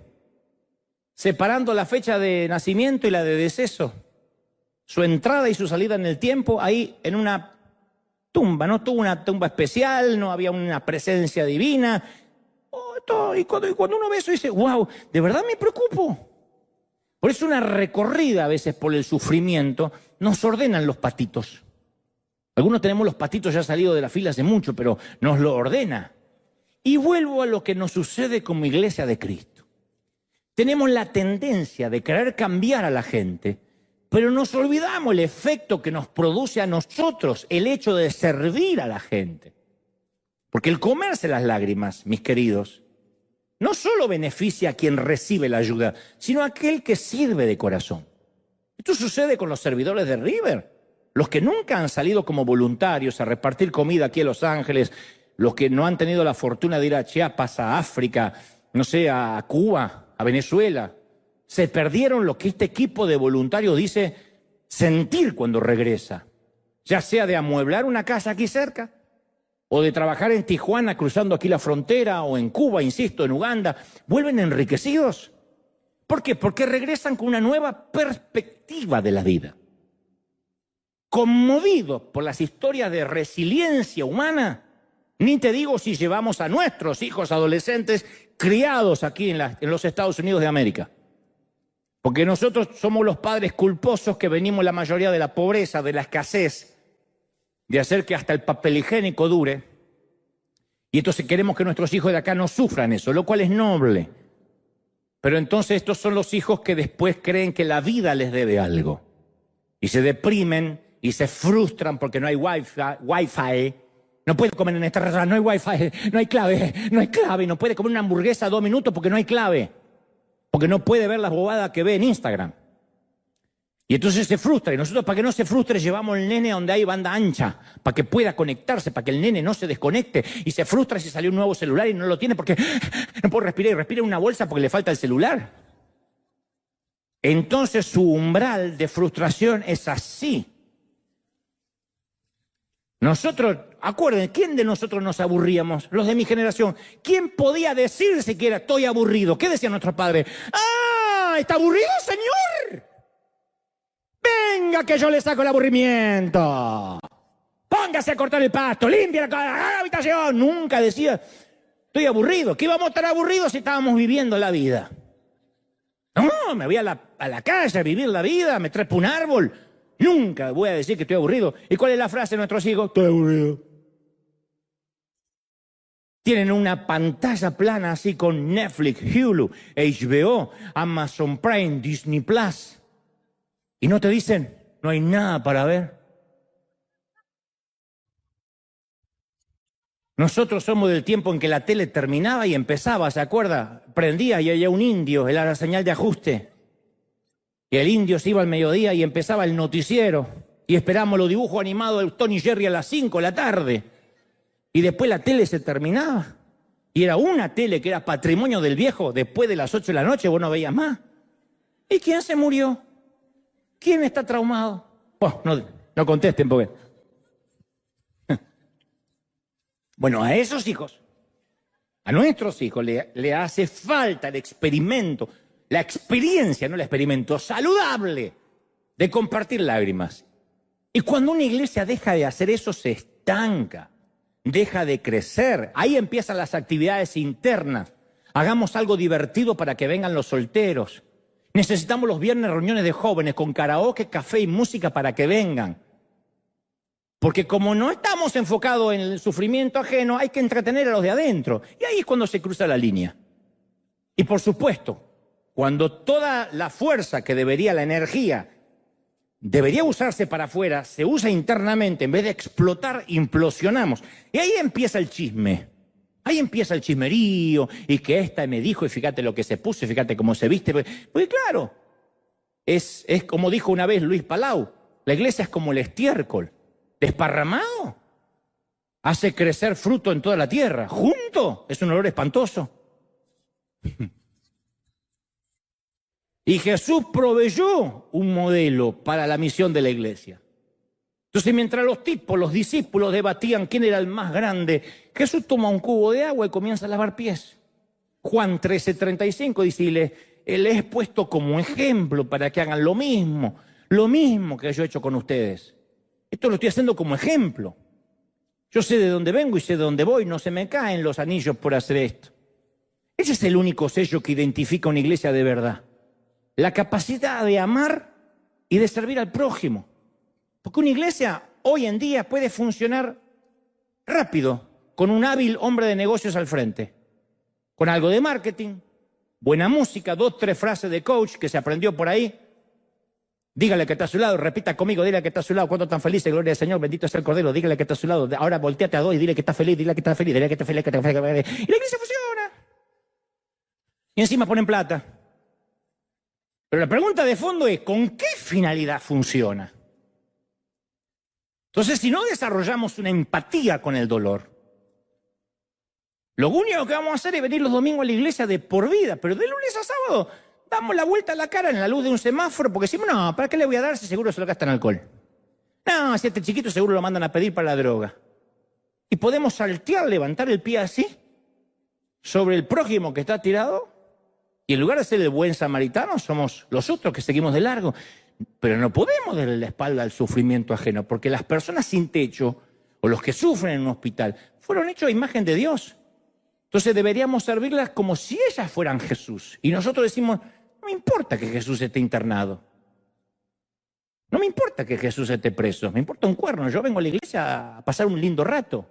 separando la fecha de nacimiento y la de deceso. Su entrada y su salida en el tiempo, ahí en una tumba. No tuvo una tumba especial, no había una presencia divina. Y cuando uno ve eso dice, wow, de verdad me preocupo. Por eso una recorrida a veces por el sufrimiento nos ordenan los patitos. Algunos tenemos los patitos ya salidos de la fila hace mucho, pero nos lo ordena. Y vuelvo a lo que nos sucede como Iglesia de Cristo. Tenemos la tendencia de querer cambiar a la gente, pero nos olvidamos el efecto que nos produce a nosotros el hecho de servir a la gente. Porque el comerse las lágrimas, mis queridos, no solo beneficia a quien recibe la ayuda, sino a aquel que sirve de corazón. Esto sucede con los servidores de River, los que nunca han salido como voluntarios a repartir comida aquí en Los Ángeles, los que no han tenido la fortuna de ir a Chiapas, a África, no sé, a Cuba, a Venezuela. Se perdieron lo que este equipo de voluntarios dice sentir cuando regresa, ya sea de amueblar una casa aquí cerca, o de trabajar en Tijuana cruzando aquí la frontera, o en Cuba, insisto, en Uganda. Vuelven enriquecidos. ¿Por qué? Porque regresan con una nueva perspectiva de la vida. Conmovidos por las historias de resiliencia humana, ni te digo si llevamos a nuestros hijos adolescentes criados aquí en los Estados Unidos de América. Porque nosotros somos los padres culposos que venimos la mayoría de la pobreza, de la escasez, de hacer que hasta el papel higiénico dure. Y entonces queremos que nuestros hijos de acá no sufran eso, lo cual es noble. Pero entonces estos son los hijos que después creen que la vida les debe algo. Y se deprimen y se frustran porque no hay wifi. No puede comer en esta restaurante, no hay wifi, no hay clave. No puede comer una hamburguesa 2 minutos porque no hay clave. Porque no puede ver las bobadas que ve en Instagram. Y entonces se frustra. Y nosotros, para que no se frustre, llevamos al nene donde hay banda ancha, para que pueda conectarse, para que el nene no se desconecte. Y se frustra si salió un nuevo celular y no lo tiene porque no puede respirar. Y respira en una bolsa porque le falta el celular. Entonces su umbral de frustración es así. Nosotros, acuérdense, ¿quién de nosotros nos aburríamos? Los de mi generación. ¿Quién podía decir siquiera estoy aburrido? ¿Qué decía nuestro padre? ¡Ah! ¿Está aburrido, señor? Venga que yo le saco el aburrimiento. Póngase a cortar el pasto, limpia la habitación. Nunca decía, estoy aburrido. ¿Qué íbamos a estar aburridos si estábamos viviendo la vida? No, me voy a la calle a vivir la vida, me trepo un árbol. Nunca voy a decir que estoy aburrido. ¿Y cuál es la frase de nuestros hijos? Estoy aburrido. Tienen una pantalla plana así con Netflix, Hulu, HBO, Amazon Prime, Disney Plus. Y no te dicen, no hay nada para ver. Nosotros somos del tiempo en que la tele terminaba y empezaba, ¿se acuerda? Prendía y había un indio, era la señal de ajuste. Y el indio se iba al mediodía y empezaba el noticiero. Y esperábamos los dibujos animados de Tony y Jerry a las 5 de la tarde. Y después la tele se terminaba. Y era una tele que era patrimonio del viejo. Después de las 8 de la noche vos no veías más. ¿Y quién se murió? ¿Quién está traumado? Oh, no contesten porque... Bueno, a esos hijos, a nuestros hijos le hace falta el experimento, la experiencia, no el experimento, saludable de compartir lágrimas. Y cuando una iglesia deja de hacer eso, se estanca, deja de crecer. Ahí empiezan las actividades internas. Hagamos algo divertido para que vengan los solteros. Necesitamos los viernes reuniones de jóvenes con karaoke, café y música para que vengan. Porque como no estamos enfocados en el sufrimiento ajeno, hay que entretener a los de adentro. Y ahí es cuando se cruza la línea. Y por supuesto, cuando toda la fuerza que debería, la energía, debería usarse para afuera, se usa internamente, en vez de explotar, implosionamos. Y ahí empieza el chisme. Ahí empieza el chismerío, y que esta me dijo, y fíjate lo que se puso, y fíjate cómo se viste. Pues claro, es como dijo una vez Luis Palau, la iglesia es como el estiércol. Desparramado, hace crecer fruto en toda la tierra. Junto, es un olor espantoso. Y Jesús proveyó un modelo para la misión de la iglesia. Entonces, mientras los discípulos debatían quién era el más grande, Jesús toma un cubo de agua y comienza a lavar pies. Juan 13:35 dice, les he puesto como ejemplo para que hagan lo mismo que yo he hecho con ustedes. Esto lo estoy haciendo como ejemplo. Yo sé de dónde vengo y sé de dónde voy, no se me caen los anillos por hacer esto. Ese es el único sello que identifica una iglesia de verdad. La capacidad de amar y de servir al prójimo. Porque una iglesia hoy en día puede funcionar rápido, con un hábil hombre de negocios al frente. Con algo de marketing, buena música, 2, 3 frases de coach que se aprendió por ahí. Dígale que está a su lado, repita conmigo, dile que está a su lado, cuánto tan feliz, gloria al Señor, bendito sea el Cordero, dígale que está a su lado, ahora volteate a 2 y dile que está feliz, dile que está feliz, dile que está feliz, que está feliz, y la iglesia funciona. Y encima ponen plata. Pero la pregunta de fondo es, ¿con qué finalidad funciona? Entonces, si no desarrollamos una empatía con el dolor, lo único que vamos a hacer es venir los domingos a la iglesia de por vida, pero de lunes a sábado damos la vuelta a la cara en la luz de un semáforo porque decimos, no, ¿para qué le voy a dar si seguro se lo gasta en alcohol? No, si este chiquito seguro lo mandan a pedir para la droga. Y podemos saltear, levantar el pie así, sobre el prójimo que está tirado, y en lugar de ser el buen samaritano, somos los otros que seguimos de largo. Pero no podemos darle la espalda al sufrimiento ajeno, porque las personas sin techo, o los que sufren en un hospital, fueron hechos a imagen de Dios. Entonces deberíamos servirlas como si ellas fueran Jesús. Y nosotros decimos, no me importa que Jesús esté internado. No me importa que Jesús esté preso. Me importa un cuerno. Yo vengo a la iglesia a pasar un lindo rato.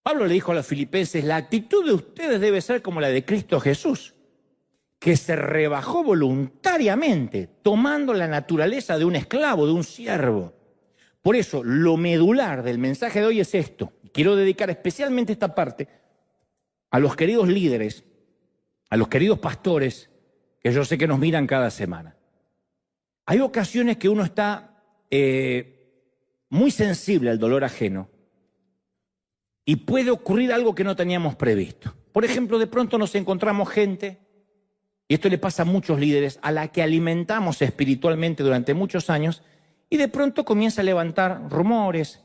Pablo le dijo a los filipenses, la actitud de ustedes debe ser como la de Cristo Jesús, que se rebajó voluntariamente, tomando la naturaleza de un esclavo, de un siervo. Por eso, lo medular del mensaje de hoy es esto. Quiero dedicar especialmente esta parte a los queridos líderes, a los queridos pastores, que yo sé que nos miran cada semana. Hay ocasiones que uno está muy sensible al dolor ajeno y puede ocurrir algo que no teníamos previsto. Por ejemplo, de pronto nos encontramos gente, y esto le pasa a muchos líderes, a la que alimentamos espiritualmente durante muchos años, y de pronto comienza a levantar rumores,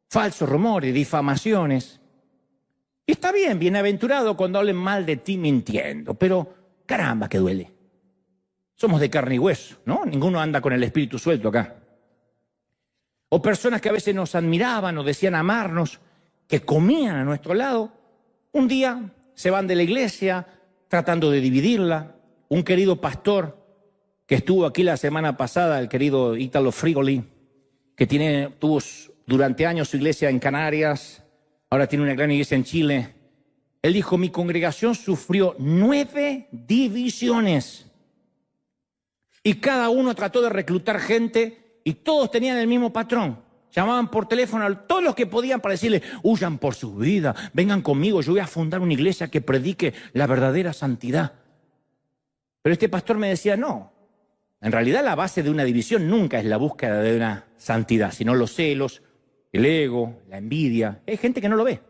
falsos rumores, difamaciones. Y está bien, bienaventurado cuando hablen mal de ti mintiendo, pero caramba que duele. Somos de carne y hueso, ¿no? Ninguno anda con el espíritu suelto acá. O personas que a veces nos admiraban o decían amarnos, que comían a nuestro lado, un día se van de la iglesia tratando de dividirla. Un querido pastor que estuvo aquí la semana pasada, el querido Ítalo Frigoli, que tuvo durante años su iglesia en Canarias, ahora tiene una gran iglesia en Chile. Él dijo, mi congregación sufrió 9 divisiones. Y cada uno trató de reclutar gente y todos tenían el mismo patrón. Llamaban por teléfono a todos los que podían para decirle, huyan por su vida, vengan conmigo, yo voy a fundar una iglesia que predique la verdadera santidad. Pero este pastor me decía, no, en realidad la base de una división nunca es la búsqueda de una santidad, sino los celos, el ego, la envidia. Hay gente que no lo ve.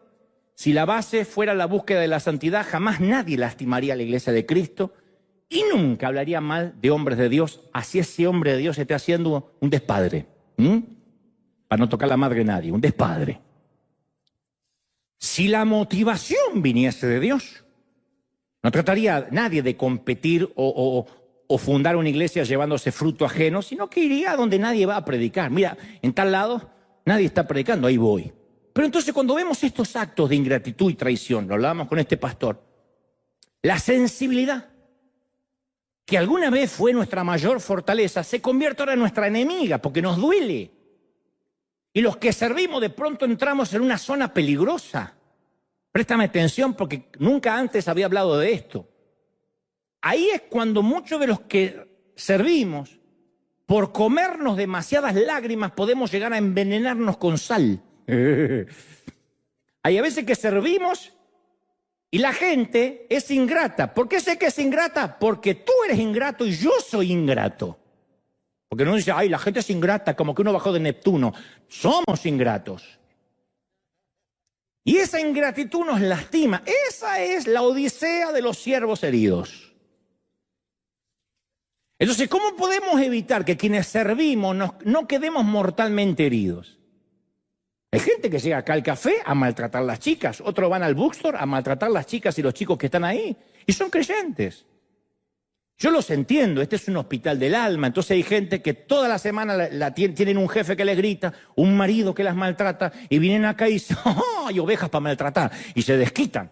Si la base fuera la búsqueda de la santidad, jamás nadie lastimaría a la iglesia de Cristo y nunca hablaría mal de hombres de Dios, así ese hombre de Dios esté haciendo un despadre. Para no tocar la madre de nadie, un despadre. Si la motivación viniese de Dios, no trataría nadie de competir o fundar una iglesia llevándose fruto ajeno, sino que iría a donde nadie va a predicar. Mira, en tal lado nadie está predicando, ahí voy. Pero entonces cuando vemos estos actos de ingratitud y traición, lo hablábamos con este pastor, la sensibilidad, que alguna vez fue nuestra mayor fortaleza, se convierte ahora en nuestra enemiga porque nos duele. Y los que servimos de pronto entramos en una zona peligrosa. Préstame atención porque nunca antes había hablado de esto. Ahí es cuando muchos de los que servimos, por comernos demasiadas lágrimas, podemos llegar a envenenarnos con sal. Hay a veces que servimos y la gente es ingrata. ¿Por qué sé que es ingrata? Porque tú eres ingrato y yo soy ingrato. Porque no dice, ay, la gente es ingrata, como que uno bajó de Neptuno. Somos ingratos. Y esa ingratitud nos lastima. Esa es la odisea de los siervos heridos. Entonces, ¿cómo podemos evitar que quienes servimos no quedemos mortalmente heridos? Hay gente que llega acá al café a maltratar a las chicas. Otros van al bookstore a maltratar a las chicas y los chicos que están ahí. Y son creyentes. Yo los entiendo, este es un hospital del alma, entonces hay gente que toda la semana tienen un jefe que les grita, un marido que las maltrata, y vienen acá y dicen, ¡oh, hay ovejas para maltratar! Y se desquitan.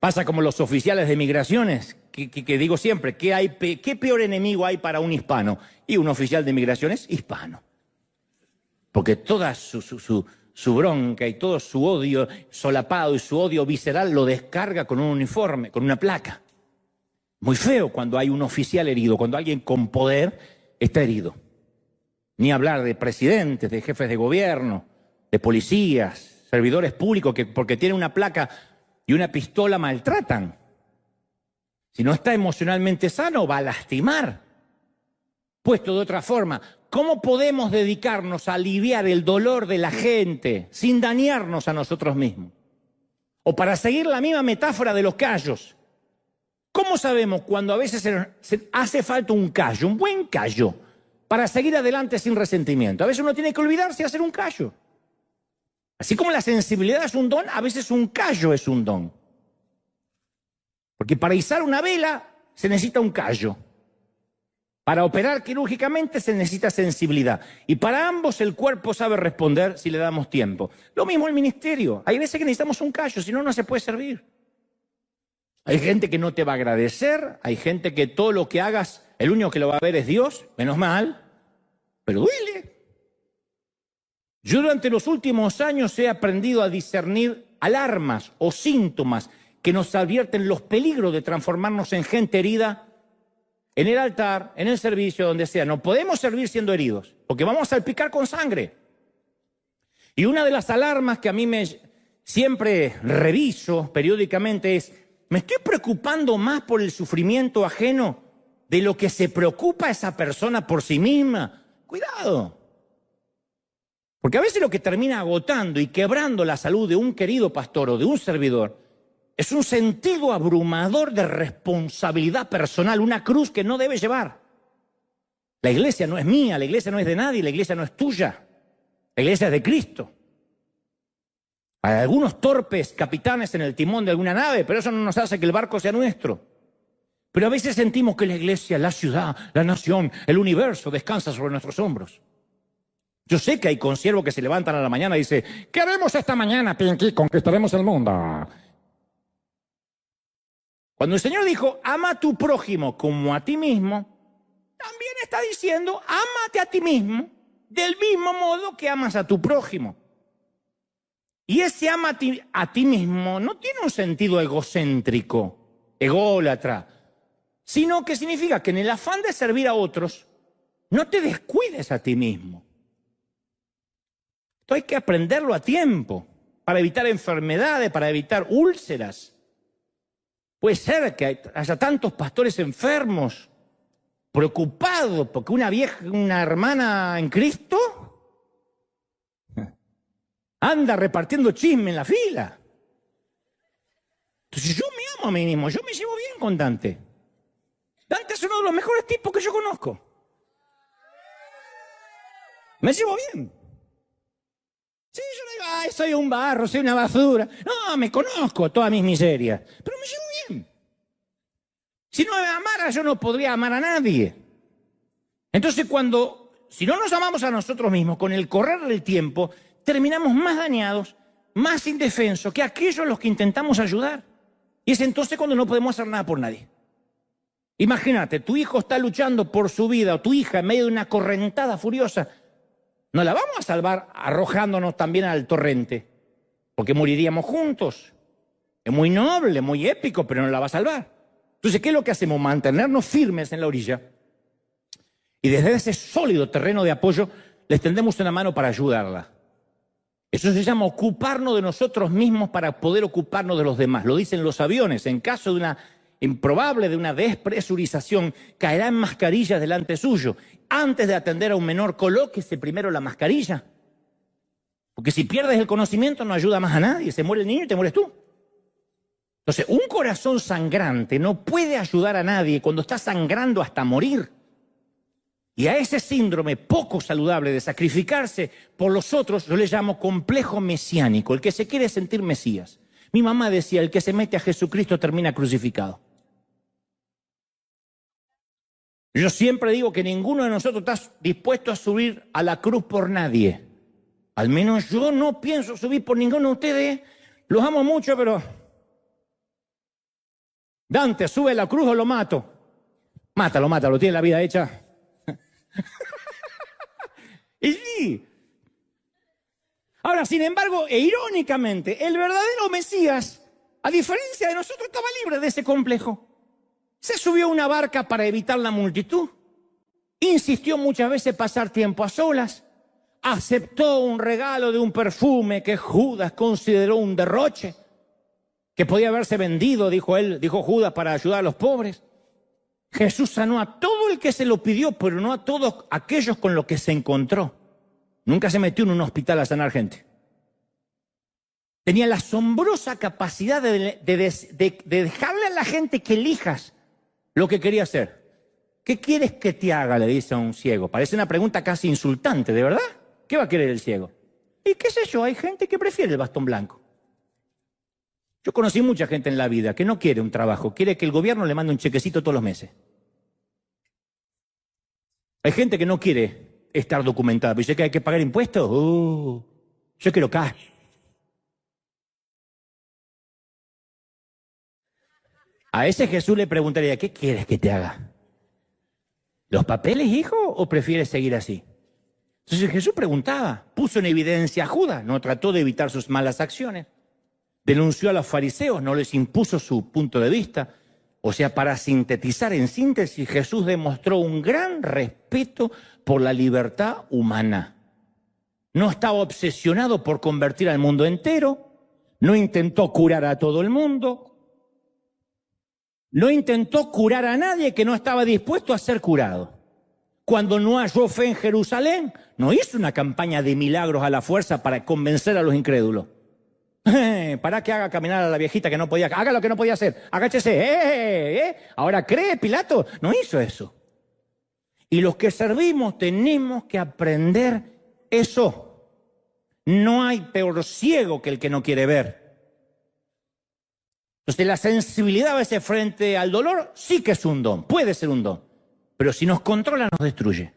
Pasa como los oficiales de migraciones, que digo siempre, ¿qué peor enemigo hay para un hispano? Y un oficial de migraciones hispano. Porque toda su bronca y todo su odio solapado y su odio visceral lo descarga con un uniforme, con una placa. Muy feo cuando hay un oficial herido, cuando alguien con poder está herido. Ni hablar de presidentes, de jefes de gobierno, de policías, servidores públicos que porque tienen una placa y una pistola maltratan. Si no está emocionalmente sano, va a lastimar. Puesto de otra forma, ¿cómo podemos dedicarnos a aliviar el dolor de la gente sin dañarnos a nosotros mismos? O para seguir la misma metáfora de los callos, ¿cómo sabemos cuando a veces se hace falta un callo, un buen callo, para seguir adelante sin resentimiento? A veces uno tiene que olvidarse de hacer un callo. Así como la sensibilidad es un don, a veces un callo es un don. Porque para izar una vela se necesita un callo. Para operar quirúrgicamente se necesita sensibilidad. Y para ambos el cuerpo sabe responder si le damos tiempo. Lo mismo el ministerio. Hay veces que necesitamos un callo, si no, no se puede servir. Hay gente que no te va a agradecer, hay gente que todo lo que hagas, el único que lo va a ver es Dios, menos mal, pero duele. Yo durante los últimos años he aprendido a discernir alarmas o síntomas que nos advierten los peligros de transformarnos en gente herida en el altar, en el servicio, donde sea. No podemos servir siendo heridos, porque vamos a salpicar con sangre. Y una de las alarmas que a mí siempre reviso periódicamente es: ¿me estoy preocupando más por el sufrimiento ajeno de lo que se preocupa esa persona por sí misma? Cuidado. Porque a veces lo que termina agotando y quebrando la salud de un querido pastor o de un servidor es un sentido abrumador de responsabilidad personal, una cruz que no debe llevar. La iglesia no es mía, la iglesia no es de nadie, la iglesia no es tuya. La iglesia es de Cristo. Hay algunos torpes capitanes en el timón de alguna nave, pero eso no nos hace que el barco sea nuestro. Pero a veces sentimos que la iglesia, la ciudad, la nación, el universo descansa sobre nuestros hombros. Yo sé que hay consiervos que se levantan a la mañana y dicen: ¿qué haremos esta mañana, Pinky? Conquistaremos el mundo. Cuando el Señor dijo: ama a tu prójimo como a ti mismo, también está diciendo: ámate a ti mismo del mismo modo que amas a tu prójimo. Y ese ama a ti mismo no tiene un sentido egocéntrico, ególatra, sino que significa que en el afán de servir a otros, no te descuides a ti mismo. Esto hay que aprenderlo a tiempo, para evitar enfermedades, para evitar úlceras. Puede ser que haya tantos pastores enfermos, preocupados porque una hermana en Cristo anda repartiendo chisme en la fila. Entonces yo me amo a mí mismo, yo me llevo bien con Dante. Dante es uno de los mejores tipos que yo conozco. Me llevo bien. Sí, yo no digo: ay, soy un barro, soy una basura. No, me conozco todas mis miserias, pero me llevo bien. Si no me amara, yo no podría amar a nadie. Entonces si no nos amamos a nosotros mismos, con el correr del tiempo, terminamos más dañados, más indefensos que aquellos a los que intentamos ayudar. Y es entonces cuando no podemos hacer nada por nadie. Imagínate, tu hijo está luchando por su vida, o tu hija en medio de una correntada furiosa. No la vamos a salvar arrojándonos también al torrente, porque moriríamos juntos. Es muy noble, muy épico, pero no la va a salvar. Entonces, ¿qué es lo que hacemos? Mantenernos firmes en la orilla y desde ese sólido terreno de apoyo les tendemos una mano para ayudarla. Eso se llama ocuparnos de nosotros mismos para poder ocuparnos de los demás. Lo dicen los aviones: en caso de una improbable de una despresurización, caerá en mascarillas delante suyo. Antes de atender a un menor, colóquese primero la mascarilla. Porque si pierdes el conocimiento no ayuda más a nadie. Se muere el niño y te mueres tú. Entonces, un corazón sangrante no puede ayudar a nadie cuando está sangrando hasta morir. Y a ese síndrome poco saludable de sacrificarse por los otros, yo le llamo complejo mesiánico, el que se quiere sentir Mesías. Mi mamá decía: el que se mete a Jesucristo termina crucificado. Yo siempre digo que ninguno de nosotros está dispuesto a subir a la cruz por nadie. Al menos yo no pienso subir por ninguno de ustedes. Los amo mucho, pero... Dante, ¿sube a la cruz o lo mato? Mátalo, tiene la vida hecha. Y sí. Ahora, sin embargo, e irónicamente, el verdadero Mesías, a diferencia de nosotros, estaba libre de ese complejo. Se subió a una barca para evitar la multitud. Insistió muchas veces pasar tiempo a solas. Aceptó un regalo de un perfume que Judas consideró un derroche, que podía haberse vendido, dijo Judas, para ayudar a los pobres. Jesús sanó a todo el que se lo pidió, pero no a todos aquellos con los que se encontró. Nunca se metió en un hospital a sanar gente. Tenía la asombrosa capacidad de dejarle a la gente que elijas lo que quería hacer. ¿Qué quieres que te haga?, le dice a un ciego. Parece una pregunta casi insultante, ¿de verdad? ¿Qué va a querer el ciego? Y qué sé yo, hay gente que prefiere el bastón blanco. Yo conocí mucha gente en la vida que no quiere un trabajo, quiere que el gobierno le mande un chequecito todos los meses. Hay gente que no quiere estar documentada, pero dice que hay que pagar impuestos. Yo quiero cash. A ese Jesús le preguntaría, ¿qué quieres que te haga? ¿Los papeles, hijo, o prefieres seguir así? Entonces Jesús preguntaba, puso en evidencia a Judas, no trató de evitar sus malas acciones. Denunció a los fariseos, no les impuso su punto de vista. O sea, para sintetizar, en síntesis, Jesús demostró un gran respeto por la libertad humana. No estaba obsesionado por convertir al mundo entero, no intentó curar a todo el mundo, no intentó curar a nadie que no estaba dispuesto a ser curado. Cuando no halló fe en Jerusalén, no hizo una campaña de milagros a la fuerza para convencer a los incrédulos. Para que haga caminar a la viejita que no podía, haga lo que no podía hacer, agáchese, ahora cree Pilato, no hizo eso. Y los que servimos tenemos que aprender eso. No hay peor ciego que el que no quiere ver. Entonces la sensibilidad a veces frente al dolor sí que es un don, puede ser un don, pero si nos controla nos destruye.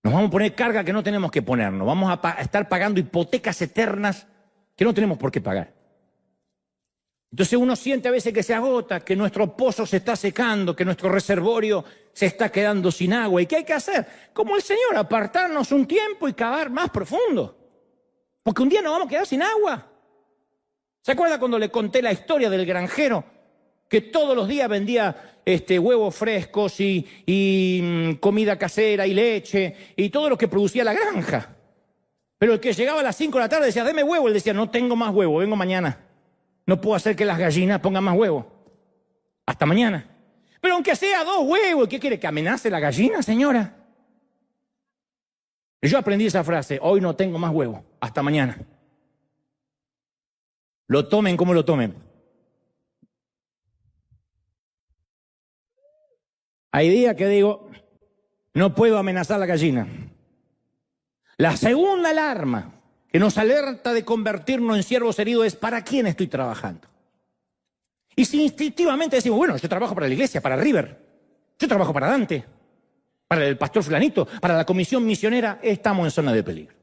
Nos vamos a poner carga que no tenemos que ponernos, vamos a estar pagando hipotecas eternas que no tenemos por qué pagar. Entonces uno siente a veces que se agota, que nuestro pozo se está secando, que nuestro reservorio se está quedando sin agua. ¿Y qué hay que hacer? Como el Señor, apartarnos un tiempo y cavar más profundo. Porque un día nos vamos a quedar sin agua. ¿Se acuerda cuando le conté la historia del granjero? Que todos los días vendía huevos frescos y comida casera y leche y todo lo que producía la granja. Pero el que llegaba a las 5 de la tarde decía, deme huevo. Él decía, no tengo más huevo, vengo mañana. No puedo hacer que las gallinas pongan más huevo. Hasta mañana. Pero aunque sea 2 huevos, ¿qué quiere? ¿Que amenace la gallina, señora? Yo aprendí esa frase, hoy no tengo más huevo, hasta mañana. Lo tomen como lo tomen. Hay días que digo, no puedo amenazar a la gallina. La segunda alarma que nos alerta de convertirnos en siervos heridos es ¿para quién estoy trabajando? Y si instintivamente decimos, bueno, yo trabajo para la iglesia, para River, yo trabajo para Dante, para el pastor fulanito, para la comisión misionera, estamos en zona de peligro.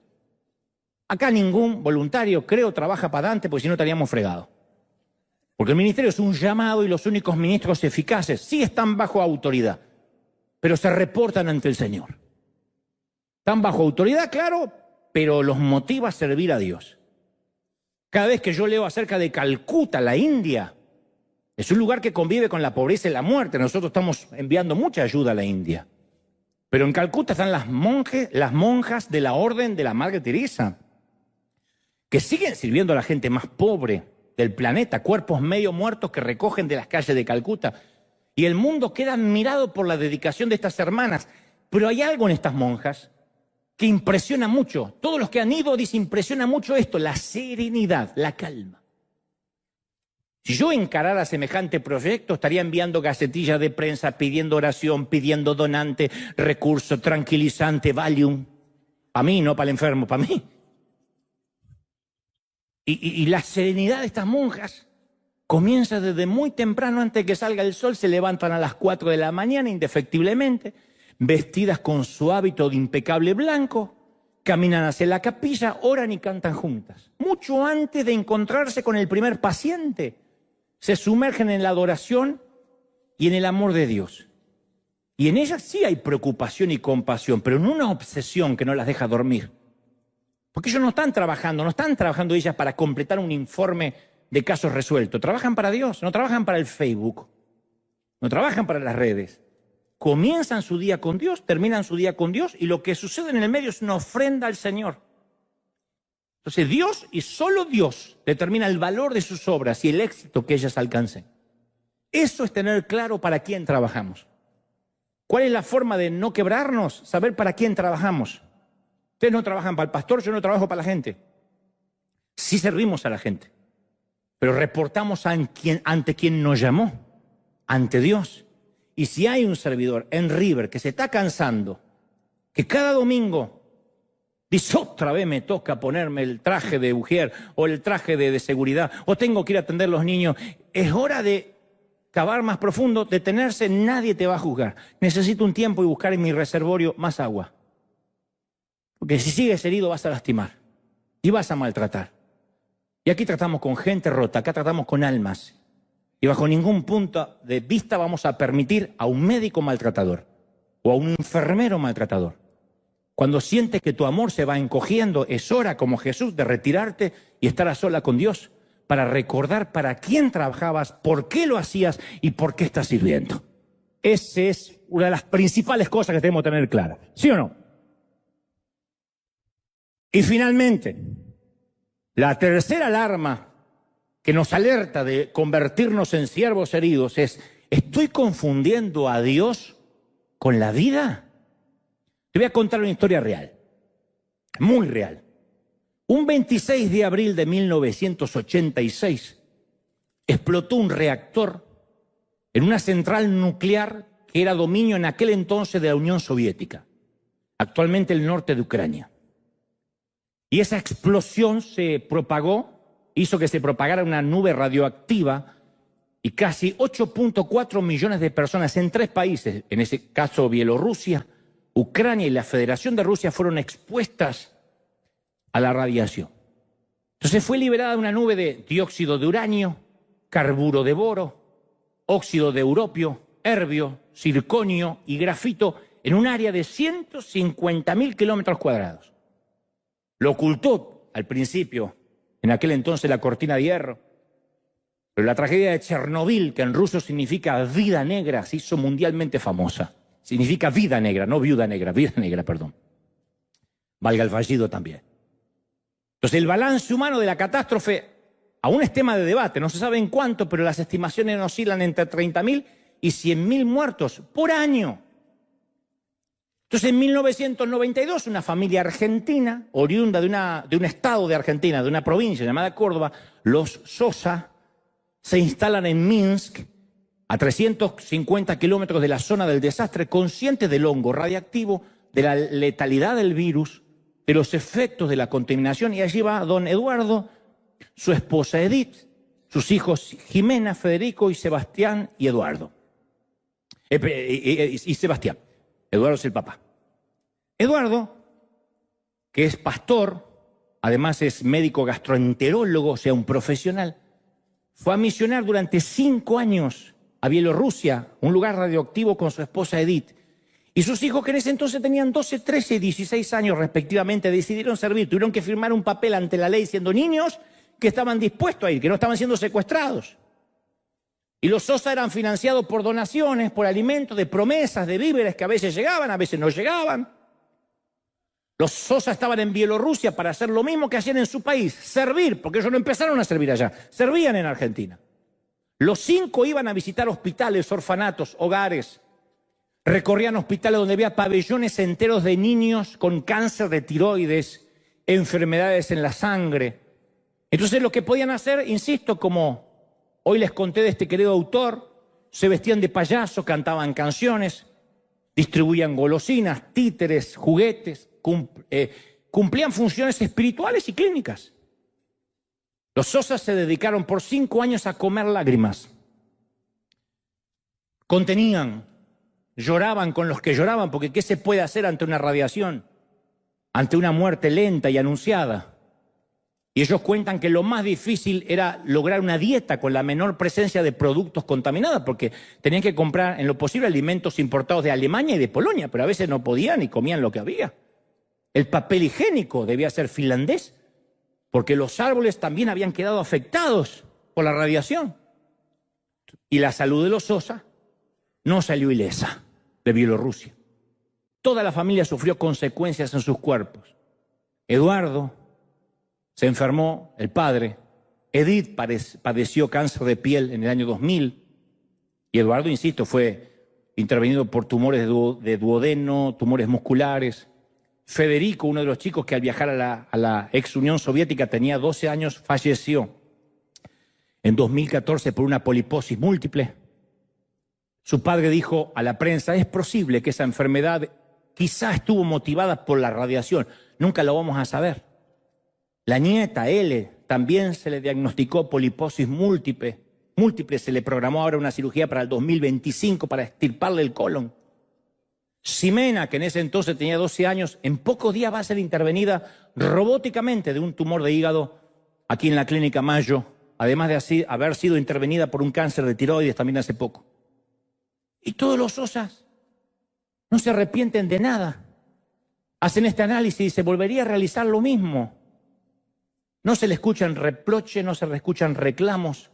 Acá ningún voluntario, creo, trabaja para Dante, porque si no estaríamos fregados. Porque el ministerio es un llamado y los únicos ministros eficaces sí están bajo autoridad, pero se reportan ante el Señor. Están bajo autoridad, claro, pero los motiva a servir a Dios. Cada vez que yo leo acerca de Calcuta, la India, es un lugar que convive con la pobreza y la muerte. Nosotros estamos enviando mucha ayuda a la India. Pero en Calcuta están las monjas de la orden de la Madre Teresa, que siguen sirviendo a la gente más pobre del planeta, cuerpos medio muertos que recogen de las calles de Calcuta. Y el mundo queda admirado por la dedicación de estas hermanas. Pero hay algo en estas monjas que impresiona mucho. Todos los que han ido dicen, impresiona mucho esto, la serenidad, la calma. Si yo encarara semejante proyecto, estaría enviando gacetillas de prensa, pidiendo oración, pidiendo donante, recurso, tranquilizante, Valium. Para mí, no para el enfermo, para mí. Y la serenidad de estas monjas comienza desde muy temprano, antes de que salga el sol, se levantan a las 4 de la mañana, indefectiblemente, vestidas con su hábito de impecable blanco, caminan hacia la capilla, oran y cantan juntas. Mucho antes de encontrarse con el primer paciente, se sumergen en la adoración y en el amor de Dios. Y en ellas sí hay preocupación y compasión, pero no una obsesión que no las deja dormir. Porque ellos no están trabajando ellas para completar un informe de casos resueltos. Trabajan para Dios, no trabajan para el Facebook, no trabajan para las redes. Comienzan su día con Dios, terminan su día con Dios, y lo que sucede en el medio es una ofrenda al Señor. Entonces Dios y solo Dios determina el valor de sus obras y el éxito que ellas alcancen. Eso es tener claro para quién trabajamos. ¿Cuál es la forma de no quebrarnos? Saber para quién trabajamos. Ustedes no trabajan para el pastor, yo no trabajo para la gente. Sí servimos a la gente, pero reportamos ante quien nos llamó, ante Dios. Y si hay un servidor en River que se está cansando, que cada domingo dice, otra vez me toca ponerme el traje de ujier o el traje de seguridad, o tengo que ir a atender a los niños, es hora de cavar más profundo, detenerse, nadie te va a juzgar. Necesito un tiempo y buscar en mi reservorio más agua. Porque si sigues herido vas a lastimar y vas a maltratar. Y aquí tratamos con gente rota, acá tratamos con almas. Y bajo ningún punto de vista vamos a permitir a un médico maltratador o a un enfermero maltratador. Cuando sientes que tu amor se va encogiendo, es hora, como Jesús, de retirarte y estar a sola con Dios para recordar para quién trabajabas, por qué lo hacías y por qué estás sirviendo. Esa es una de las principales cosas que tenemos que tener claras. ¿Sí o no? Y finalmente, la tercera alarma que nos alerta de convertirnos en siervos heridos es: ¿estoy confundiendo a Dios con la vida? Te voy a contar una historia real, muy real. Un 26 de abril de 1986 explotó un reactor en una central nuclear que era dominio en aquel entonces de la Unión Soviética, actualmente el norte de Ucrania. Y esa explosión se propagó, hizo que se propagara una nube radioactiva y casi 8.4 millones de personas en 3 países, en ese caso Bielorrusia, Ucrania y la Federación de Rusia, fueron expuestas a la radiación. Entonces fue liberada una nube de dióxido de uranio, carburo de boro, óxido de europio, herbio, circonio y grafito en un área de 150.000 kilómetros cuadrados. Lo ocultó al principio, en aquel entonces, la cortina de hierro. Pero la tragedia de Chernobyl, que en ruso significa vida negra, se hizo mundialmente famosa. Significa vida negra, no viuda negra, vida negra, perdón. Valga el fallido también. Entonces el balance humano de la catástrofe aún es tema de debate, no se sabe en cuánto, pero las estimaciones oscilan entre 30.000 y 100.000 muertos por año. Entonces en 1992 una familia argentina, oriunda de un estado de Argentina, de una provincia llamada Córdoba, los Sosa, se instalan en Minsk, a 350 kilómetros de la zona del desastre, conscientes del hongo radiactivo, de la letalidad del virus, de los efectos de la contaminación. Y allí va don Eduardo, su esposa Edith, sus hijos Jimena, Federico y Sebastián y Eduardo. Y Sebastián. Eduardo es el papá. Eduardo, que es pastor, además es médico gastroenterólogo, o sea, un profesional, fue a misionar durante 5 años a Bielorrusia, un lugar radioactivo, con su esposa Edith. Y sus hijos, que en ese entonces tenían 12, 13 y 16 años respectivamente, decidieron servir. Tuvieron que firmar un papel ante la ley siendo niños que estaban dispuestos a ir, que no estaban siendo secuestrados. Y los Sosa eran financiados por donaciones, por alimentos, de promesas, de víveres que a veces llegaban, a veces no llegaban. Los Sosa estaban en Bielorrusia para hacer lo mismo que hacían en su país, servir, porque ellos no empezaron a servir allá, servían en Argentina. Los 5 iban a visitar hospitales, orfanatos, hogares. Recorrían hospitales donde había pabellones enteros de niños con cáncer de tiroides, enfermedades en la sangre. Entonces lo que podían hacer, insisto, como hoy les conté de este querido autor, se vestían de payaso, cantaban canciones, distribuían golosinas, títeres, juguetes, cumplían funciones espirituales y clínicas. Los Sosa se dedicaron por 5 años a comer lágrimas. Contenían, lloraban con los que lloraban, porque ¿qué se puede hacer ante una radiación? Ante una muerte lenta y anunciada. Y ellos cuentan que lo más difícil era lograr una dieta con la menor presencia de productos contaminados, porque tenían que comprar en lo posible alimentos importados de Alemania y de Polonia, pero a veces no podían y comían lo que había. El papel higiénico debía ser finlandés, porque los árboles también habían quedado afectados por la radiación. Y la salud de los Sosa no salió ilesa de Bielorrusia. Toda la familia sufrió consecuencias en sus cuerpos. Eduardo se enfermó, el padre. Edith padeció cáncer de piel en el año 2000. Y Eduardo, insisto, fue intervenido por tumores de duodeno, tumores musculares. Federico, uno de los chicos que al viajar a la ex Unión Soviética tenía 12 años, falleció en 2014 por una poliposis múltiple. Su padre dijo a la prensa: es posible que esa enfermedad quizá estuvo motivada por la radiación, nunca lo vamos a saber. La nieta, L, también se le diagnosticó poliposis múltiple múltiples. Se le programó ahora una cirugía para el 2025 para extirparle el colon. Ximena, que en ese entonces tenía 12 años, en pocos días va a ser intervenida robóticamente de un tumor de hígado aquí en la Clínica Mayo, además de así haber sido intervenida por un cáncer de tiroides también hace poco. Y todos los Sosas no se arrepienten de nada. Hacen este análisis y se volvería a realizar lo mismo. No se le escuchan reproches, no se le escuchan reclamos.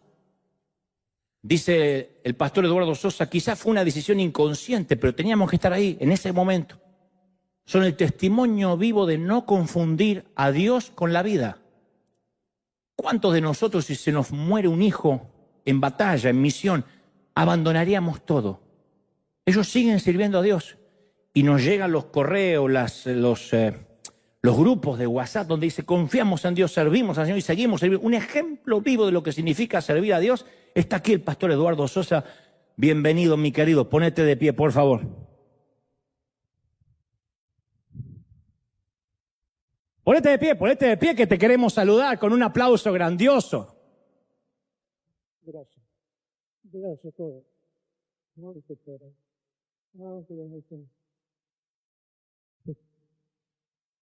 Dice el pastor Eduardo Sosa, quizás fue una decisión inconsciente, pero teníamos que estar ahí en ese momento. Son el testimonio vivo de no confundir a Dios con la vida. ¿Cuántos de nosotros, si se nos muere un hijo en batalla, en misión, abandonaríamos todo? Ellos siguen sirviendo a Dios y nos llegan los correos, los grupos de WhatsApp donde dice confiamos en Dios, servimos al Señor y seguimos serviendo. Un ejemplo vivo de lo que significa servir a Dios. Está aquí el pastor Eduardo Sosa. Bienvenido, mi querido. Ponete de pie, por favor. Ponete de pie que te queremos saludar con un aplauso grandioso. Gracias. Gracias a todos.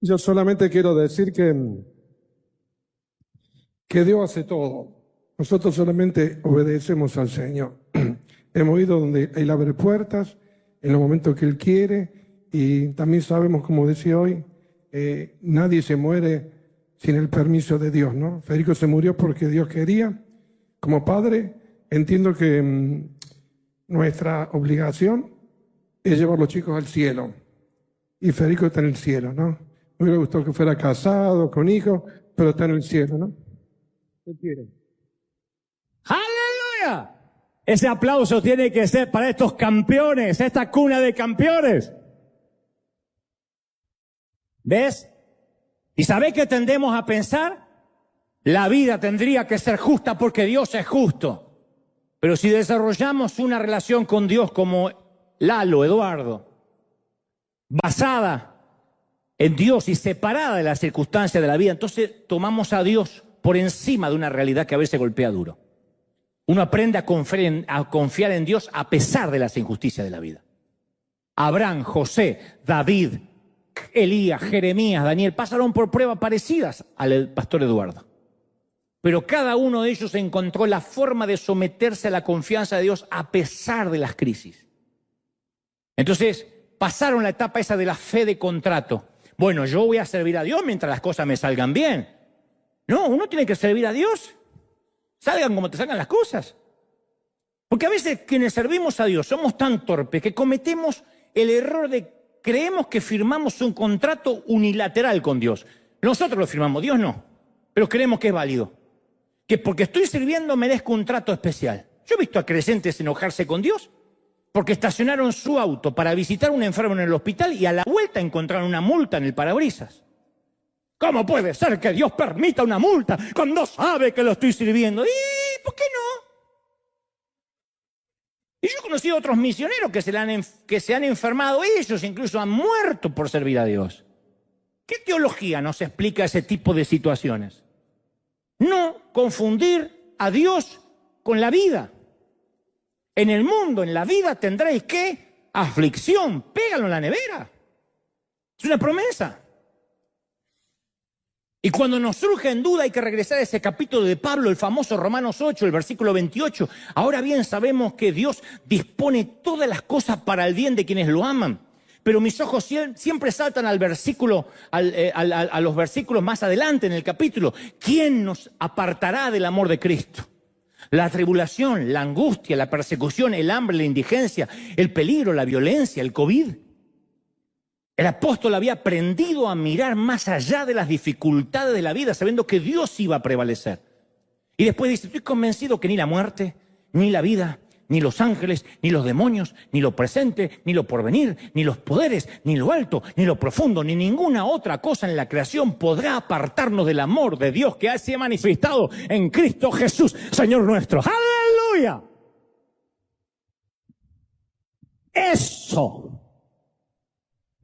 Yo solamente quiero decir que Dios hace todo. Nosotros solamente obedecemos al Señor. Hemos ido donde Él abre puertas, en los momentos que Él quiere, y también sabemos, como decía hoy, nadie se muere sin el permiso de Dios, ¿no? Federico se murió porque Dios quería. Como padre, entiendo que nuestra obligación es llevar a los chicos al cielo. Y Federico está en el cielo, ¿no? Me hubiera gustado que fuera casado, con hijos, pero está en el cielo, ¿no? ¿Qué quiere? ¡Aleluya! Ese aplauso tiene que ser para estos campeones, esta cuna de campeones. ¿Ves? ¿Y sabés qué tendemos a pensar? La vida tendría que ser justa porque Dios es justo. Pero si desarrollamos una relación con Dios como Lalo, Eduardo, basada en Dios y separada de las circunstancias de la vida, entonces tomamos a Dios por encima de una realidad que a veces golpea duro. Uno aprende a confiar en Dios a pesar de las injusticias de la vida. Abraham, José, David, Elías, Jeremías, Daniel pasaron por pruebas parecidas al pastor Eduardo. Pero cada uno de ellos encontró la forma de someterse a la confianza de Dios a pesar de las crisis. Entonces, pasaron la etapa esa de la fe de contrato. Bueno, yo voy a servir a Dios mientras las cosas me salgan bien. No, uno tiene que servir a Dios. Salgan como te salgan las cosas. Porque a veces quienes servimos a Dios somos tan torpes que cometemos el error de creemos que firmamos un contrato unilateral con Dios. Nosotros lo firmamos, Dios no. Pero creemos que es válido. Que porque estoy sirviendo merezco un trato especial. Yo he visto a creyentes enojarse con Dios porque estacionaron su auto para visitar a un enfermo en el hospital y a la vuelta encontraron una multa en el parabrisas. ¿Cómo puede ser que Dios permita una multa cuando sabe que lo estoy sirviendo? ¿Y por qué no? Y yo he conocido a otros misioneros que se han enfermado, ellos incluso han muerto por servir a Dios. ¿Qué teología nos explica ese tipo de situaciones? No confundir a Dios con la vida. En el mundo, en la vida, tendréis ¿qué? Aflicción. Pégalo en la nevera. Es una promesa. Y cuando nos surge en duda hay que regresar a ese capítulo de Pablo, el famoso Romanos 8, el versículo 28. Ahora bien sabemos que Dios dispone todas las cosas para el bien de quienes lo aman. Pero mis ojos siempre saltan al versículo, a los versículos más adelante en el capítulo. ¿Quién nos apartará del amor de Cristo? La tribulación, la angustia, la persecución, el hambre, la indigencia, el peligro, la violencia, el COVID. El apóstol había aprendido a mirar más allá de las dificultades de la vida, sabiendo que Dios iba a prevalecer. Y después dice, estoy convencido que ni la muerte, ni la vida, ni los ángeles, ni los demonios, ni lo presente, ni lo porvenir, ni los poderes, ni lo alto, ni lo profundo, ni ninguna otra cosa en la creación podrá apartarnos del amor de Dios que se ha manifestado en Cristo Jesús, Señor nuestro. ¡Aleluya! Eso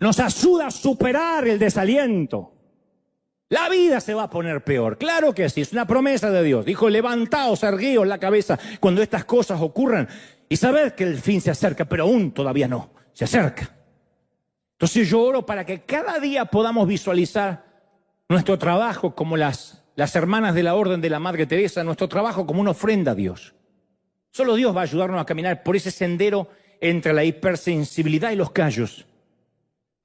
nos ayuda a superar el desaliento, La vida se va a poner peor. Claro que sí, es una promesa de Dios. Dijo, levantaos, erguíos la cabeza cuando estas cosas ocurran y sabed que el fin se acerca, pero aún todavía no, se acerca. Entonces yo oro para que cada día podamos visualizar nuestro trabajo como las hermanas de la Orden de la Madre Teresa, nuestro trabajo como una ofrenda a Dios. Solo Dios va a ayudarnos a caminar por ese sendero entre la hipersensibilidad y los callos.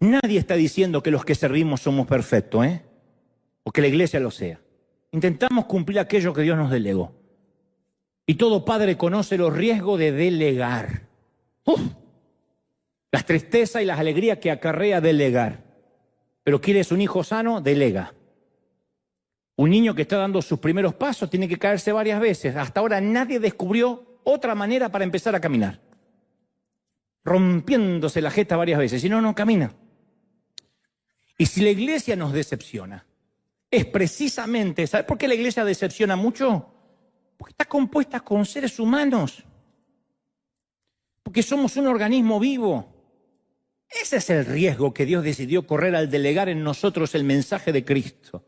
Nadie está diciendo que los que servimos somos perfectos, o que la iglesia lo sea. Intentamos cumplir aquello que Dios nos delegó. Y todo padre conoce los riesgos de delegar. Las tristezas y las alegrías que acarrea delegar. Pero ¿quieres un hijo sano? Delega. Un niño que está dando sus primeros pasos tiene que caerse varias veces. Hasta ahora nadie descubrió otra manera para empezar a caminar. Rompiéndose la jeta varias veces. Si no, no camina. Y si la iglesia nos decepciona, es precisamente, ¿sabe por qué la iglesia decepciona mucho? Porque está compuesta con seres humanos. Porque somos un organismo vivo. Ese es el riesgo que Dios decidió correr al delegar en nosotros el mensaje de Cristo.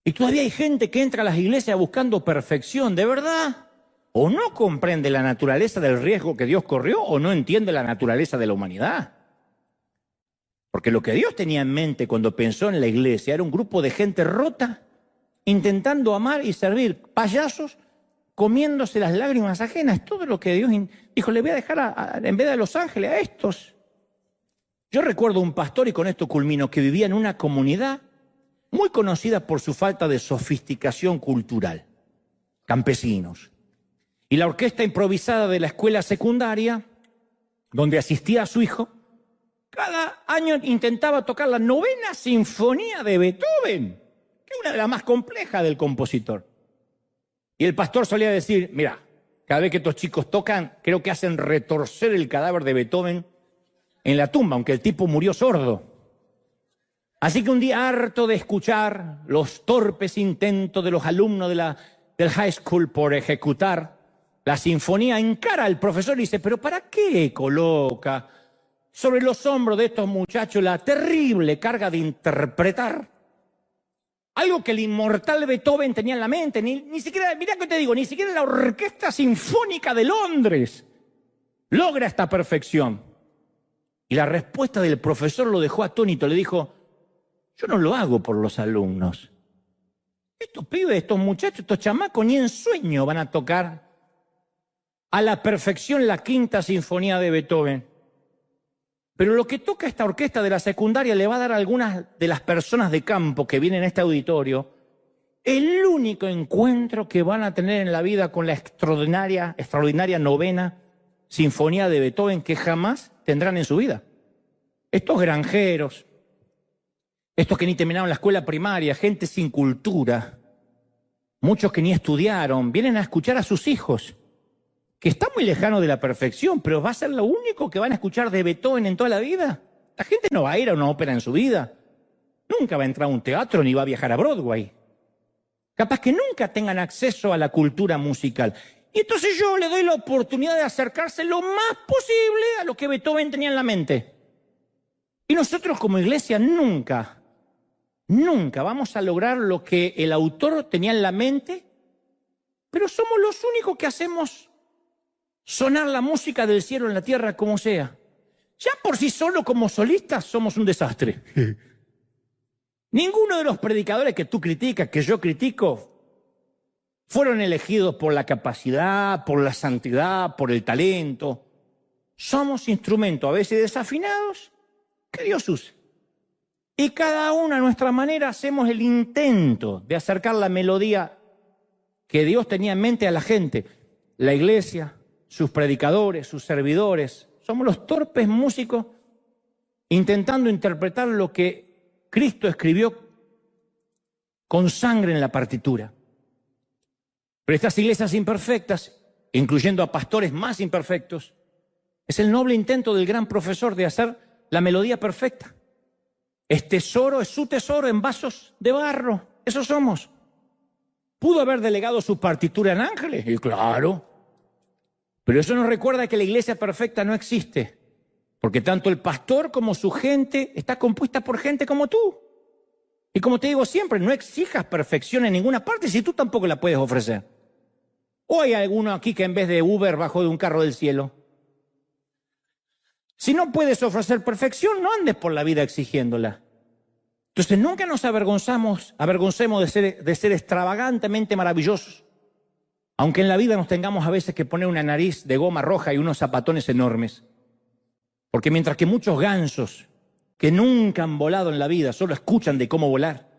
Y todavía hay gente que entra a las iglesias buscando perfección, ¿de verdad? O no comprende la naturaleza del riesgo que Dios corrió, o no entiende la naturaleza de la humanidad. Porque lo que Dios tenía en mente cuando pensó en la iglesia era un grupo de gente rota, intentando amar y servir, payasos, comiéndose las lágrimas ajenas. Todo lo que Dios dijo, le voy a dejar en vez de a los ángeles, a estos. Yo recuerdo un pastor, y con esto culmino, que vivía en una comunidad muy conocida por su falta de sofisticación cultural, campesinos. Y la orquesta improvisada de la escuela secundaria, donde asistía a su hijo, cada año intentaba tocar la 9ª sinfonía de Beethoven, que es una de las más complejas del compositor. Y el pastor solía decir, mira, cada vez que estos chicos tocan, creo que hacen retorcer el cadáver de Beethoven en la tumba, aunque el tipo murió sordo. Así que un día, harto de escuchar los torpes intentos de los alumnos del high school por ejecutar la sinfonía, encara al profesor y dice, ¿pero para qué coloca sobre los hombros de estos muchachos la terrible carga de interpretar algo que el inmortal Beethoven tenía en la mente? Ni siquiera, mirá que te digo, ni siquiera la Orquesta Sinfónica de Londres logra esta perfección. Y la respuesta del profesor lo dejó atónito, le dijo, yo no lo hago por los alumnos. Estos pibes, estos muchachos, estos chamacos, ni en sueño van a tocar a la perfección la 5ª sinfonía de Beethoven. Pero lo que toca esta orquesta de la secundaria le va a dar a algunas de las personas de campo que vienen a este auditorio el único encuentro que van a tener en la vida con la extraordinaria 9ª sinfonía de Beethoven que jamás tendrán en su vida. Estos granjeros, estos que ni terminaron la escuela primaria, gente sin cultura, muchos que ni estudiaron, vienen a escuchar a sus hijos, que está muy lejano de la perfección, pero va a ser lo único que van a escuchar de Beethoven en toda la vida. La gente no va a ir a una ópera en su vida, nunca va a entrar a un teatro ni va a viajar a Broadway. Capaz que nunca tengan acceso a la cultura musical. Y entonces yo le doy la oportunidad de acercarse lo más posible a lo que Beethoven tenía en la mente. Y nosotros como iglesia nunca vamos a lograr lo que el autor tenía en la mente, pero somos los únicos que hacemos sonar la música del cielo en la tierra como sea. Ya por sí solo como solistas somos un desastre. Ninguno de los predicadores que tú criticas, que yo critico, fueron elegidos por la capacidad, por la santidad, por el talento. Somos instrumentos a veces desafinados que Dios usa. Y cada uno a nuestra manera hacemos el intento de acercar la melodía que Dios tenía en mente a la gente. La iglesia, sus predicadores, sus servidores, somos los torpes músicos intentando interpretar lo que Cristo escribió con sangre en la partitura. Pero estas iglesias imperfectas, incluyendo a pastores más imperfectos, es el noble intento del gran profesor de hacer la melodía perfecta. Es su tesoro en vasos de barro. Eso somos. ¿Pudo haber delegado su partitura en ángeles? Y claro. Pero eso nos recuerda que la iglesia perfecta no existe. Porque tanto el pastor como su gente está compuesta por gente como tú. Y como te digo siempre, no exijas perfección en ninguna parte si tú tampoco la puedes ofrecer. ¿O hay alguno aquí que en vez de Uber bajó de un carro del cielo? Si no puedes ofrecer perfección, no andes por la vida exigiéndola. Entonces nunca nos avergoncemos de ser extravagantemente maravillosos. Aunque en la vida nos tengamos a veces que poner una nariz de goma roja y unos zapatones enormes. Porque mientras que muchos gansos que nunca han volado en la vida, solo escuchan de cómo volar,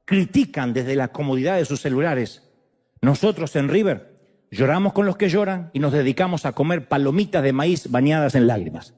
critican desde la comodidad de sus celulares, nosotros en River lloramos con los que lloran y nos dedicamos a comer palomitas de maíz bañadas en lágrimas.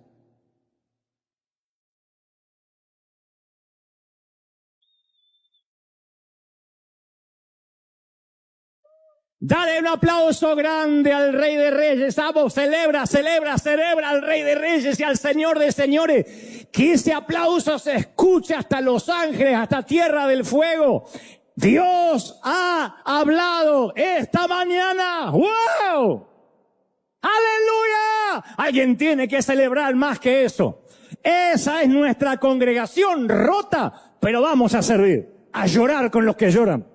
Dale un aplauso grande al Rey de Reyes. Vamos, celebra al Rey de Reyes y al Señor de Señores. Que ese aplauso se escuche hasta Los Ángeles, hasta Tierra del Fuego. Dios ha hablado esta mañana. ¡Wow! ¡Aleluya! Alguien tiene que celebrar más que eso. Esa es nuestra congregación rota, pero vamos a servir, a llorar con los que lloran,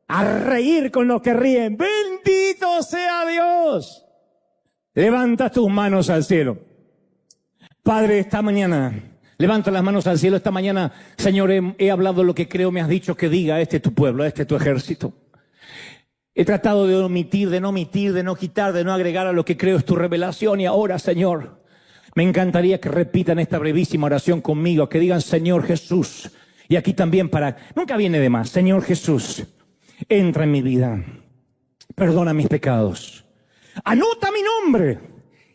a reír con los que ríen. ¡Bendito sea Dios! Levanta tus manos al cielo. Padre, esta mañana, levanta las manos al cielo. Esta mañana, Señor, he hablado lo que creo me has dicho que diga. Este es tu pueblo, este es tu ejército. He tratado de omitir, de no quitar, de no agregar a lo que creo es tu revelación. Y ahora, Señor, me encantaría que repitan esta brevísima oración conmigo, que digan, Señor Jesús. Y aquí también nunca viene de más. Señor Jesús, entra en mi vida, perdona mis pecados, anota mi nombre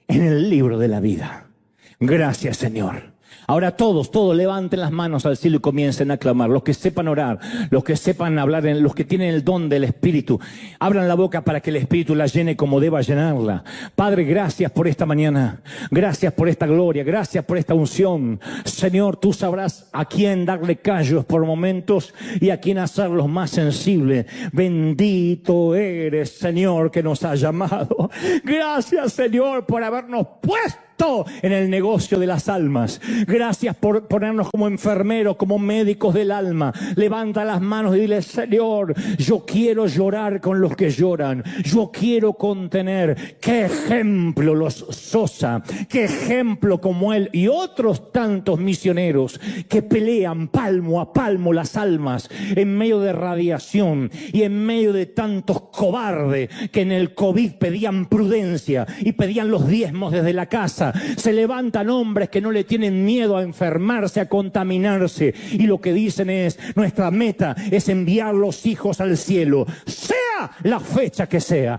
en el libro de la vida. Gracias, Señor. Ahora todos levanten las manos al cielo y comiencen a clamar. Los que sepan orar, los que sepan hablar, los que tienen el don del Espíritu, abran la boca para que el Espíritu la llene como deba llenarla. Padre, gracias por esta mañana. Gracias por esta gloria. Gracias por esta unción. Señor, tú sabrás a quién darle callos por momentos y a quién hacerlos más sensibles. Bendito eres, Señor, que nos ha llamado. Gracias, Señor, por habernos puesto en el negocio de las almas. Gracias por ponernos como enfermeros, como médicos del alma. Levanta las manos y dile, Señor, yo quiero llorar con los que lloran. Yo quiero contener. Qué ejemplo los Sosa, qué ejemplo como él y otros tantos misioneros que pelean palmo a palmo las almas en medio de radiación y en medio de tantos cobardes que en el COVID pedían prudencia y pedían los diezmos desde la casa. Se levantan hombres que no le tienen miedo a enfermarse, a contaminarse, y lo que dicen es, nuestra meta es enviar los hijos al cielo, sea la fecha que sea.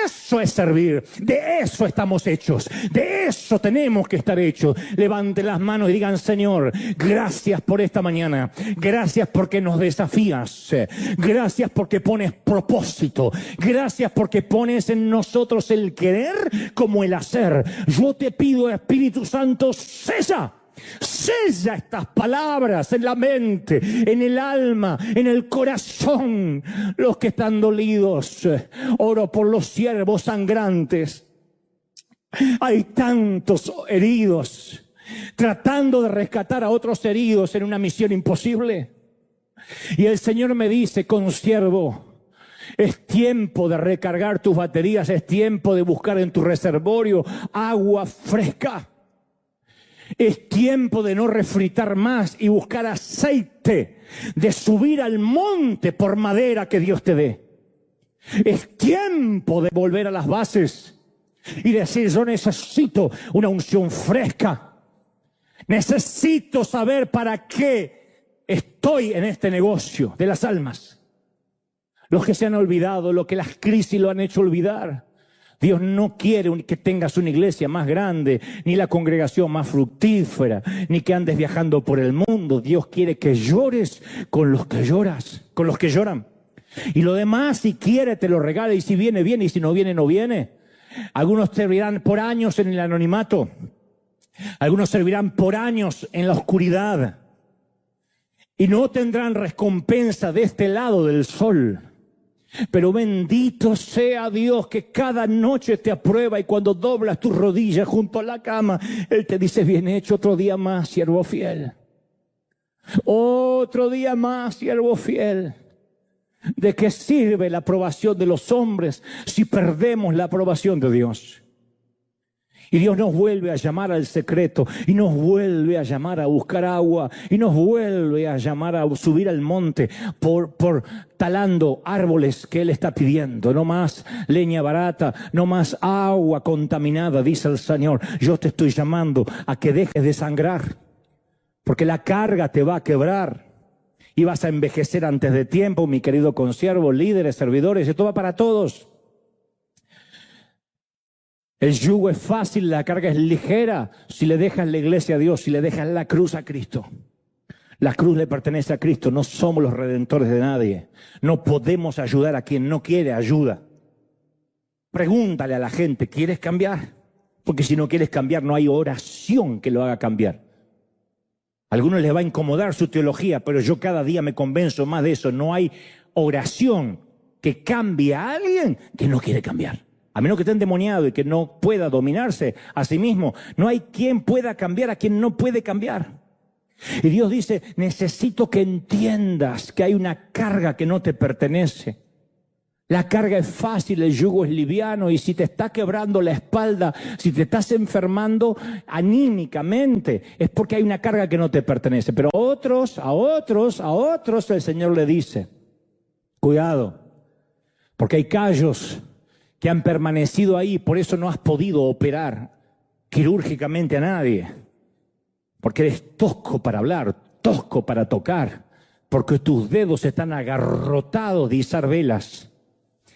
Eso es servir, de eso estamos hechos, de eso tenemos que estar hechos. Levanten las manos y digan, Señor, gracias por esta mañana, gracias porque nos desafías, gracias porque pones propósito, gracias porque pones en nosotros el querer como el hacer. Yo te pido, Espíritu Santo, sella estas palabras en la mente, en el alma, en el corazón. Los que están dolidos, oro por los siervos sangrantes. Hay tantos heridos, tratando de rescatar a otros heridos en una misión imposible. Y el Señor me dice, consiervo, es tiempo de recargar tus baterías, es tiempo de buscar en tu reservorio agua fresca. Es tiempo de no refritar más y buscar aceite, de subir al monte por madera que Dios te dé. Es tiempo de volver a las bases y decir, yo necesito una unción fresca. Necesito saber para qué estoy en este negocio de las almas. Los que se han olvidado, lo que las crisis lo han hecho olvidar. Dios no quiere que tengas una iglesia más grande, ni la congregación más fructífera, ni que andes viajando por el mundo. Dios quiere que llores con los que lloras, con los que lloran. Y lo demás, si quiere, te lo regala, y si viene, viene, y si no viene, no viene. Algunos servirán por años en el anonimato. Algunos servirán por años en la oscuridad. Y no tendrán recompensa de este lado del sol. Pero bendito sea Dios que cada noche te aprueba, y cuando doblas tus rodillas junto a la cama, Él te dice, bien hecho, otro día más, siervo fiel. Otro día más, siervo fiel. ¿De qué sirve la aprobación de los hombres si perdemos la aprobación de Dios? Y Dios nos vuelve a llamar al secreto, y nos vuelve a llamar a buscar agua, y nos vuelve a llamar a subir al monte por talando árboles que Él está pidiendo. No más leña barata, no más agua contaminada, dice el Señor. Yo te estoy llamando a que dejes de sangrar, porque la carga te va a quebrar y vas a envejecer antes de tiempo, mi querido consiervo, líderes, servidores. Esto va para todos. El yugo es fácil, la carga es ligera si le dejas la iglesia a Dios, si le dejas la cruz a Cristo. La cruz le pertenece a Cristo, no somos los redentores de nadie. No podemos ayudar a quien no quiere ayuda. Pregúntale a la gente, ¿quieres cambiar? Porque si no quieres cambiar, no hay oración que lo haga cambiar. A algunos les va a incomodar su teología, pero yo cada día me convenzo más de eso. No hay oración que cambie a alguien que no quiere cambiar. A menos que esté endemoniado y que no pueda dominarse a sí mismo. No hay quien pueda cambiar a quien no puede cambiar. Y Dios dice, necesito que entiendas que hay una carga que no te pertenece. La carga es fácil, el yugo es liviano, y si te está quebrando la espalda, si te estás enfermando anímicamente, es porque hay una carga que no te pertenece. Pero a otros el Señor le dice, cuidado, porque hay callos que han permanecido ahí, por eso no has podido operar quirúrgicamente a nadie, porque eres tosco para hablar, tosco para tocar, porque tus dedos están agarrotados de izar velas,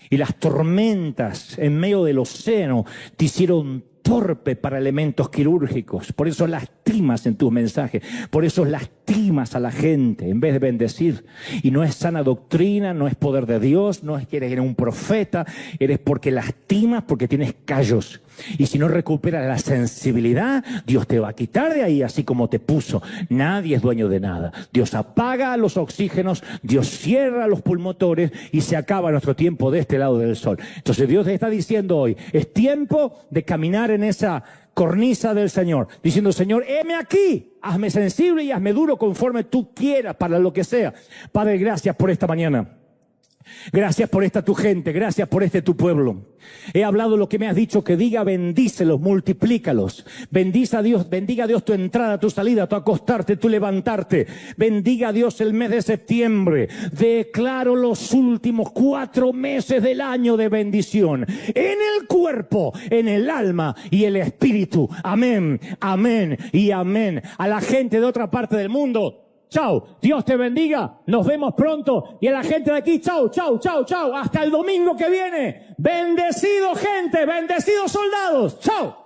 y las tormentas en medio del océano te hicieron torpe para elementos quirúrgicos. Por eso lastimas en tus mensajes, por eso lastimas a la gente en vez de bendecir. Y no es sana doctrina, no es poder de Dios, no es que eres un profeta, eres porque lastimas, porque tienes callos. Y si no recuperas la sensibilidad, Dios te va a quitar de ahí, así como te puso. Nadie es dueño de nada. Dios apaga los oxígenos, Dios cierra los pulmotores y se acaba nuestro tiempo de este lado del sol. Entonces Dios te está diciendo hoy, es tiempo de caminar en esa cornisa del Señor, diciendo, Señor, heme aquí, hazme sensible y hazme duro conforme tú quieras, para lo que sea. Padre, gracias por esta mañana. Gracias por esta tu gente, gracias por este tu pueblo. He hablado lo que me has dicho, que diga bendícelos, multiplícalos. Bendiga a Dios tu entrada, tu salida, tu acostarte, tu levantarte. Bendiga a Dios el mes de septiembre. Declaro los últimos 4 meses del año de bendición. En el cuerpo, en el alma y el espíritu. Amén, amén y amén. A la gente de otra parte del mundo, chao, Dios te bendiga, nos vemos pronto. Y a la gente de aquí, chao, chao, chao, chao, hasta el domingo que viene. Bendecido gente, bendecidos soldados, chao.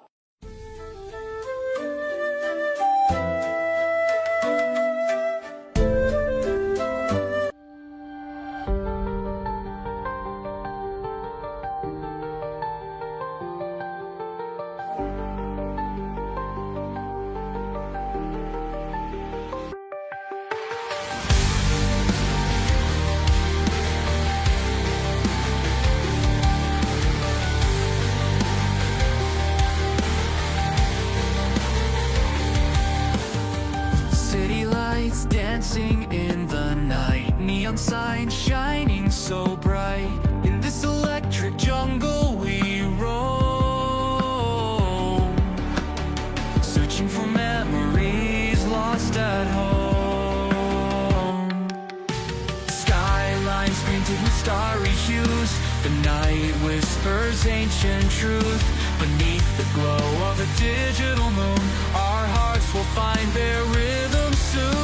Dancing in the night, neon signs shining so bright. In this electric jungle we roam, searching for memories lost at home. Skylines painted with starry hues, the night whispers ancient truth. Beneath the glow of a digital moon, our hearts will find their rhythm soon.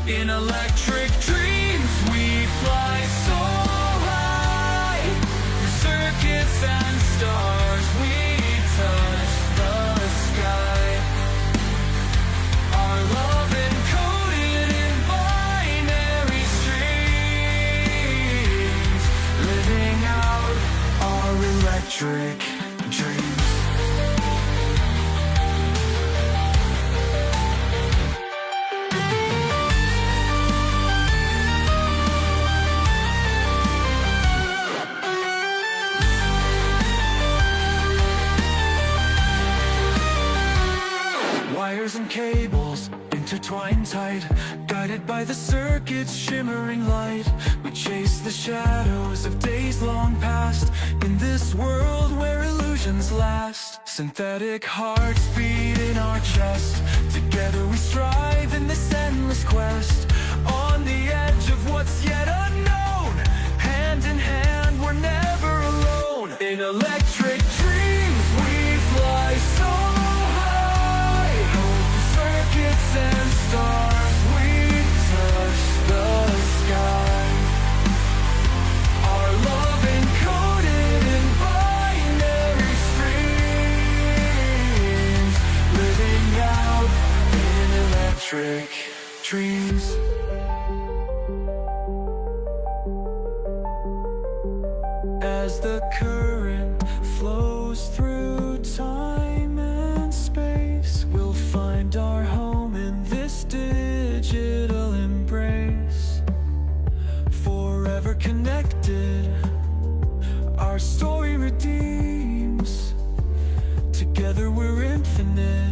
In electric dreams we fly so high, through circuits and stars we touch the sky. Our love encoded in binary streams, living out our electric dreams. Wires and cables in intertwined tight, guided by the circuit's shimmering light. We chase the shadows of days long past, in this world where illusions last. Synthetic hearts beat in our chest, together we strive in this endless quest. On the edge of what's yet unknown, hand in hand we're never alone. In electric dreams we fly so high, over circuits and stars we touch the sky. Our love encoded in binary streams, living out in electric dreams. As the current flows through time and space, we'll find our home in this digital embrace. Forever connected, our story redeems. Together we're infinite.